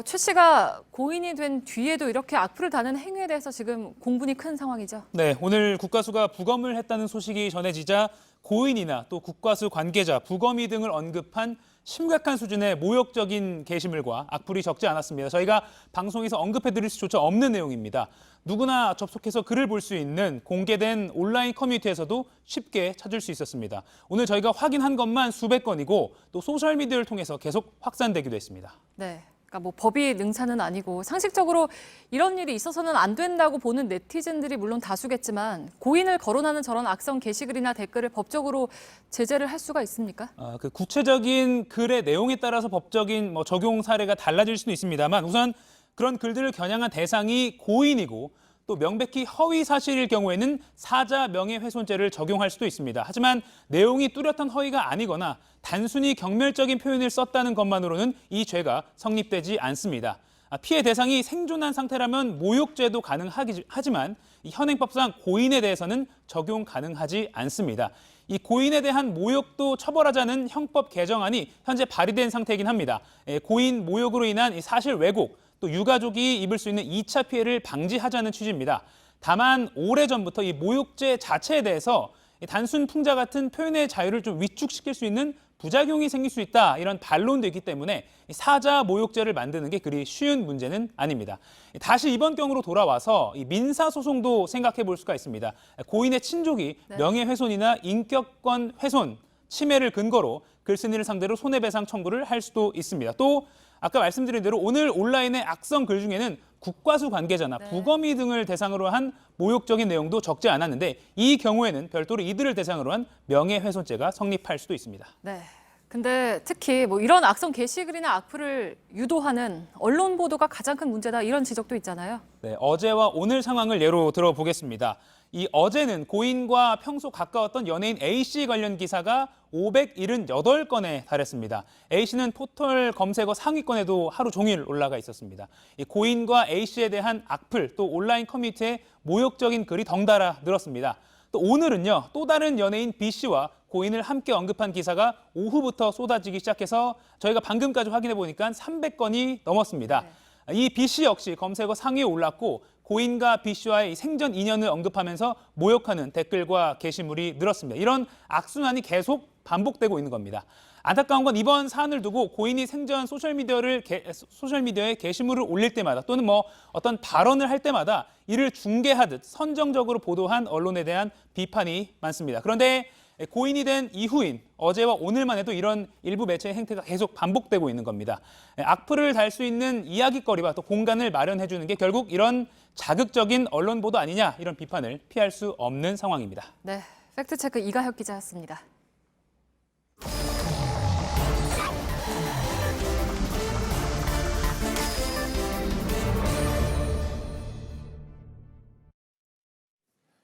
최 씨가 고인이 된 뒤에도 이렇게 악플을 다는 행위에 대해서 지금 공분이 큰 상황이죠? 네, 오늘 국가수가 부검을 했다는 소식이 전해지자 고인이나 또 국가수 관계자, 부검이 등을 언급한 심각한 수준의 모욕적인 게시물과 악플이 적지 않았습니다. 저희가 방송에서 언급해드릴 수조차 없는 내용입니다. 누구나 접속해서 글을 볼 수 있는 공개된 온라인 커뮤니티에서도 쉽게 찾을 수 있었습니다. 오늘 저희가 확인한 것만 수백 건이고 또 소셜미디어를 통해서 계속 확산되기도 했습니다. 네. 그러니까 뭐 법이 능사는 아니고 상식적으로 이런 일이 있어서는 안 된다고 보는 네티즌들이 물론 다수겠지만 고인을 거론하는 저런 악성 게시글이나 댓글을 법적으로 제재를 할 수가 있습니까? 그 구체적인 글의 내용에 따라서 법적인 적용 사례가 달라질 수도 있습니다만 우선 그런 글들을 겨냥한 대상이 고인이고 또 명백히 허위 사실일 경우에는 사자 명예훼손죄를 적용할 수도 있습니다. 하지만 내용이 뚜렷한 허위가 아니거나 단순히 경멸적인 표현을 썼다는 것만으로는 이 죄가 성립되지 않습니다. 피해 대상이 생존한 상태라면 모욕죄도 가능하지만 현행법상 고인에 대해서는 적용 가능하지 않습니다. 이 고인에 대한 모욕도 처벌하자는 형법 개정안이 현재 발의된 상태이긴 합니다. 고인 모욕으로 인한 사실 왜곡, 또 유가족이 입을 수 있는 2차 피해를 방지하자는 취지입니다. 다만 오래전부터 이 모욕죄 자체에 대해서 단순 풍자 같은 표현의 자유를 좀 위축시킬 수 있는 부작용이 생길 수 있다 이런 반론도 있기 때문에 사자 모욕죄를 만드는 게 그리 쉬운 문제는 아닙니다. 다시 이번 경우로 돌아와서 이 민사소송도 생각해 볼 수가 있습니다. 고인의 친족이 명예훼손이나 인격권 훼손, 침해를 근거로 글쓴이를 상대로 손해배상 청구를 할 수도 있습니다. 또 아까 말씀드린 대로 오늘 온라인의 악성 글 중에는 국과수 관계자나 부검이 등을 대상으로 한 모욕적인 내용도 적지 않았는데 이 경우에는 별도로 이들을 대상으로 한 명예훼손죄가 성립할 수도 있습니다. 네. 근데 특히 뭐 이런 악성 게시글이나 악플을 유도하는 언론 보도가 가장 큰 문제다 이런 지적도 있잖아요. 네, 어제와 오늘 상황을 예로 들어보겠습니다. 이 어제는 고인과 평소 가까웠던 연예인 A씨 관련 기사가 578건에 달했습니다. A씨는 포털 검색어 상위권에도 하루 종일 올라가 있었습니다. 이 고인과 A씨에 대한 악플 또 온라인 커뮤니티에 모욕적인 글이 덩달아 늘었습니다. 또 오늘은요, 또 다른 연예인 B씨와 고인을 함께 언급한 기사가 오후부터 쏟아지기 시작해서 저희가 방금까지 확인해 보니까 300건이 넘었습니다. 이 B씨 역시 검색어 상위에 올랐고 고인과 B씨와의 생전 인연을 언급하면서 모욕하는 댓글과 게시물이 늘었습니다. 이런 악순환이 계속 반복되고 있는 겁니다. 안타까운 건 이번 사안을 두고 고인이 생전 소셜미디어에 게시물을 올릴 때마다 또는 어떤 발언을 할 때마다 이를 중계하듯 선정적으로 보도한 언론에 대한 비판이 많습니다. 그런데 고인이 된 이후인 어제와 오늘만 해도 이런 일부 매체의 행태가 계속 반복되고 있는 겁니다. 악플을 달 수 있는 이야깃거리와 또 공간을 마련해 주는 게 결국 이런 자극적인 언론 보도 아니냐, 이런 비판을 피할 수 없는 상황입니다. 네, 팩트체크 이가혁 기자였습니다.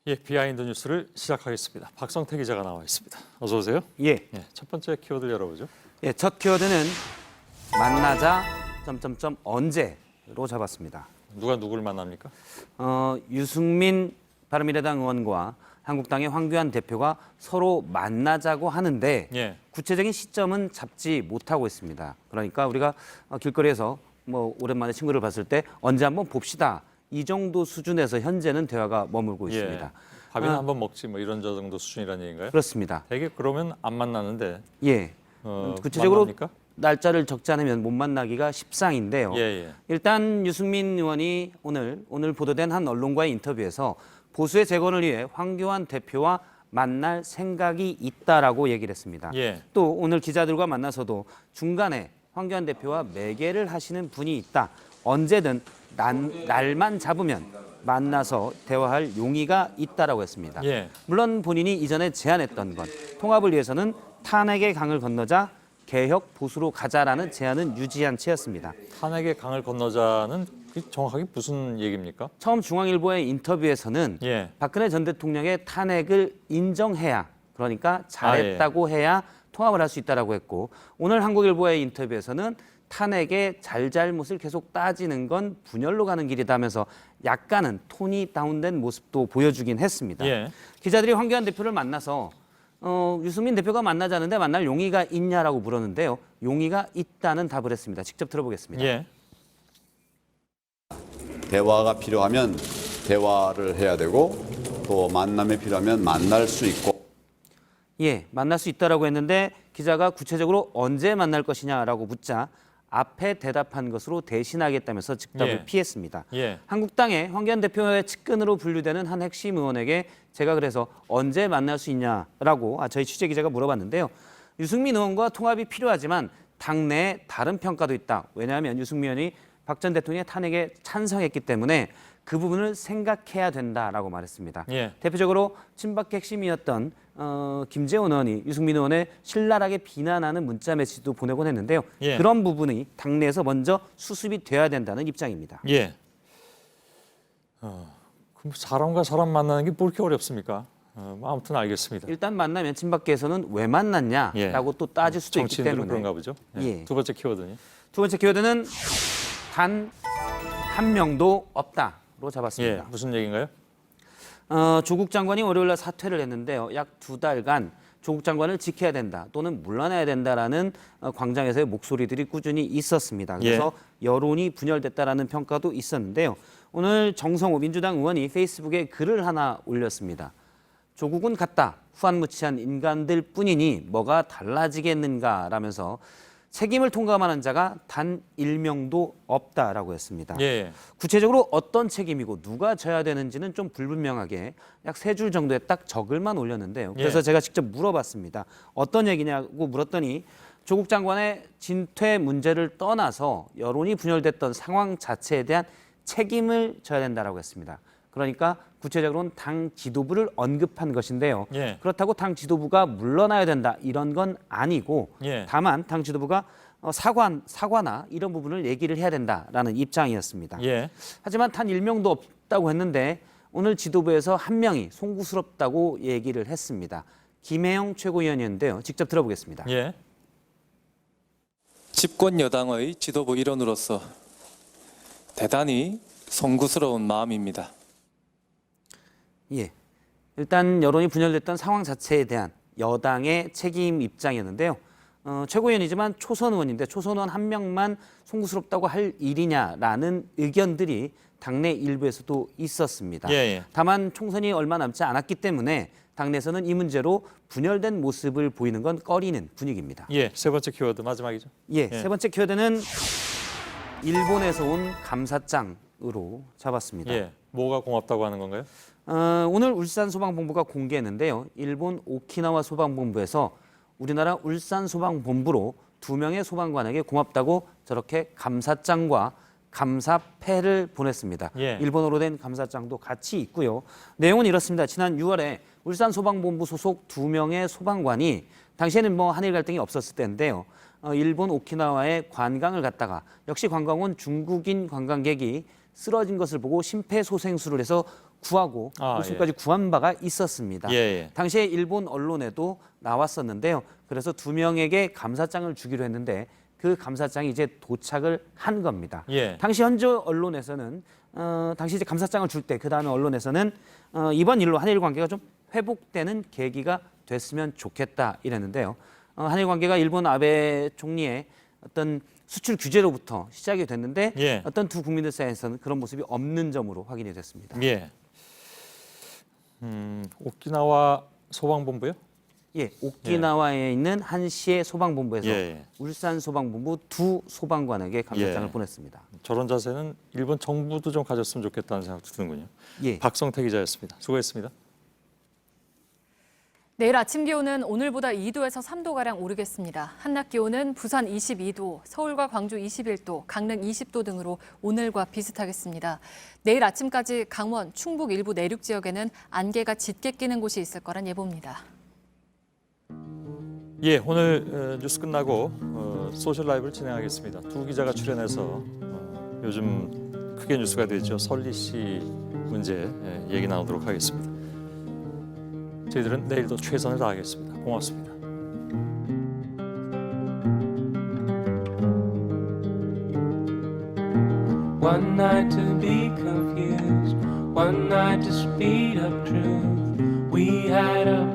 예, 비하인드 뉴스를 시작하겠습니다. 박성태 기자가 나와 있습니다. 어서 오세요. 예. 첫 번째 키워드 열어보죠. 예, 첫 키워드는 만나자 언제로 잡았습니다. 누가 누구를 만납니까? 유승민 바른미래당 의원과 한국당의 황교안 대표가 서로 만나자고 하는데 예. 구체적인 시점은 잡지 못하고 있습니다. 그러니까 우리가 길거리에서 뭐 오랜만에 친구를 봤을 때 언제 한번 봅시다. 이 정도 수준에서 현재는 대화가 머물고 있습니다. 예. 밥이나 한번 먹지 뭐 이런 저 정도 수준이라는 얘기인가요? 그렇습니다. 되게 그러면 안 만나는데. 예. 구체적으로 만납니까? 날짜를 적지 않으면 못 만나기가 십상인데요. 예. 일단 유승민 의원이 오늘 보도된 한 언론과의 인터뷰에서 보수의 재건을 위해 황교안 대표와 만날 생각이 있다라고 얘기를 했습니다. 예. 또 오늘 기자들과 만나서도 중간에 황교안 대표와 매개를 하시는 분이 있다. 언제든 날만 잡으면 만나서 대화할 용의가 있다라고 했습니다. 예. 물론 본인이 이전에 제안했던 건 통합을 위해서는 탄핵의 강을 건너자 개혁 보수로 가자라는 제안은 유지한 채였습니다. 탄핵의 강을 건너자는 정확하게 무슨 얘기입니까? 처음 중앙일보의 인터뷰에서는 예. 박근혜 전 대통령의 탄핵을 인정해야, 그러니까 잘했다고 해야 통합을 할 수 있다라고 했고, 오늘 한국일보의 인터뷰에서는 탄핵의 잘잘못을 계속 따지는 건 분열로 가는 길이다 하면서 약간은 톤이 다운된 모습도 보여주긴 했습니다. 예. 기자들이 황교안 대표를 만나서 유승민 대표가 만나자는데 만날 용의가 있냐라고 물었는데요. 용의가 있다는 답을 했습니다. 직접 들어보겠습니다. 예. 대화가 필요하면 대화를 해야 되고 또 만남이 필요하면 만날 수 있고. 예, 만날 수 있다라고 했는데 기자가 구체적으로 언제 만날 것이냐라고 묻자 앞에 대답한 것으로 대신하겠다면서 즉답을 피했습니다. 예. 한국당의 황교안 대표의 측근으로 분류되는 한 핵심 의원에게 제가 그래서 언제 만날 수 있냐라고 저희 취재기자가 물어봤는데요. 유승민 의원과 통합이 필요하지만 당내에 다른 평가도 있다. 왜냐하면 유승민 의원이 박 전 대통령의 탄핵에 찬성했기 때문에 그 부분을 생각해야 된다라고 말했습니다. 예. 대표적으로 친박 핵심이었던 김재원 의원이 유승민 의원을 신랄하게 비난하는 문자 메시지도 보내곤 했는데요. 예. 그런 부분이 당내에서 먼저 수습이 돼야 된다는 입장입니다. 예. 그럼 사람과 사람 만나는 게 뭐 이렇게 어렵습니까? 아무튼 알겠습니다. 일단 만나면 친박계에서는 왜 만났냐라고 또 따질 수도 있기 정치인들은 때문에. 그런가 보죠. 예. 두 번째 키워드는? 두 번째 키워드는 단 한 명도 없다로 잡았습니다. 예. 무슨 얘기인가요? 조국 장관이 월요일 날 사퇴를 했는데요. 약 2달간 조국 장관을 지켜야 된다 또는 물러나야 된다라는 광장에서의 목소리들이 꾸준히 있었습니다. 그래서 여론이 분열됐다라는 평가도 있었는데요. 오늘 정성호 민주당 의원이 페이스북에 글을 하나 올렸습니다. 조국은 갔다. 후안무치한 인간들 뿐이니 뭐가 달라지겠는가라면서 책임을 통감하는 자가 단 1명도 없다라고 했습니다. 예. 구체적으로 어떤 책임이고 누가 져야 되는지는 좀 불분명하게 약 3줄 정도의 딱 적을만 올렸는데요. 그래서 제가 직접 물어봤습니다. 어떤 얘기냐고 물었더니 조국 장관의 진퇴 문제를 떠나서 여론이 분열됐던 상황 자체에 대한 책임을 져야 된다라고 했습니다. 그러니까 구체적으로는 당 지도부를 언급한 것인데요. 예. 그렇다고 당 지도부가 물러나야 된다 이런 건 아니고 예. 다만 당 지도부가 사과나 이런 부분을 얘기를 해야 된다라는 입장이었습니다. 예. 하지만 단 1명도 없다고 했는데 오늘 지도부에서 한 명이 송구스럽다고 얘기를 했습니다. 김혜영 최고위원이었는데요. 직접 들어보겠습니다. 예. 집권 여당의 지도부 일원으로서 대단히 송구스러운 마음입니다. 예. 일단 여론이 분열됐던 상황 자체에 대한 여당의 책임 입장이었는데요. 최고위원이지만 초선 의원인데 초선 의원 한 명만 송구스럽다고 할 일이냐라는 의견들이 당내 일부에서도 있었습니다. 예. 다만 총선이 얼마 남지 않았기 때문에 당내에서는 이 문제로 분열된 모습을 보이는 건 꺼리는 분위기입니다. 예. 세 번째 키워드 마지막이죠. 예. 세 번째 키워드는 일본에서 온 감사장으로 잡았습니다. 예. 뭐가 고맙다고 하는 건가요? 오늘 울산 소방본부가 공개했는데요. 일본 오키나와 소방본부에서 우리나라 울산 소방본부로 2명의 소방관에게 고맙다고 저렇게 감사장과 감사패를 보냈습니다. 예. 일본어로 된 감사장도 같이 있고요. 내용은 이렇습니다. 지난 6월에 울산 소방본부 소속 2명의 소방관이 당시에는 한일 갈등이 없었을 때인데요. 일본 오키나와에 관광을 갔다가 역시 관광 온 중국인 관광객이 쓰러진 것을 보고 심폐소생술을 해서 구하고 목숨까지 구한 바가 있었습니다. 당시에 일본 언론에도 나왔었는데요. 그래서 2명에게 감사장을 주기로 했는데 그 감사장이 이제 도착을 한 겁니다. 당시 현지 언론에서는 당시 이제 감사장을 줄 때 그 다음에 언론에서는 이번 일로 한일 관계가 좀 회복되는 계기가 됐으면 좋겠다 이랬는데요. 한일 관계가 일본 아베 총리의 어떤 수출 규제로부터 시작이 됐는데 어떤 두 국민들 사이에서는 그런 모습이 없는 점으로 확인이 됐습니다. 오키나와 소방본부요? 예, 오키나와에 있는 한시의 소방본부에서 울산 소방본부 2 소방관에게 감사장을 보냈습니다. 저런 자세는 일본 정부도 좀 가졌으면 좋겠다는 생각도 드는군요. 박성태 기자였습니다. 수고했습니다. 내일 아침 기온은 오늘보다 2도에서 3도가량 오르겠습니다. 한낮 기온은 부산 22도, 서울과 광주 21도, 강릉 20도 등으로 오늘과 비슷하겠습니다. 내일 아침까지 강원, 충북 일부 내륙 지역에는 안개가 짙게 끼는 곳이 있을 거란 예보입니다. 오늘 뉴스 끝나고 소셜 라이브를 진행하겠습니다. 2 기자가 출연해서 요즘 크게 뉴스가 되죠. 설리 씨 문제 얘기 나누도록 하겠습니다. 저희들은 내일도 최선을 다하겠습니다. 고맙습니다. One night to be confused, one night to speed up truth. We had a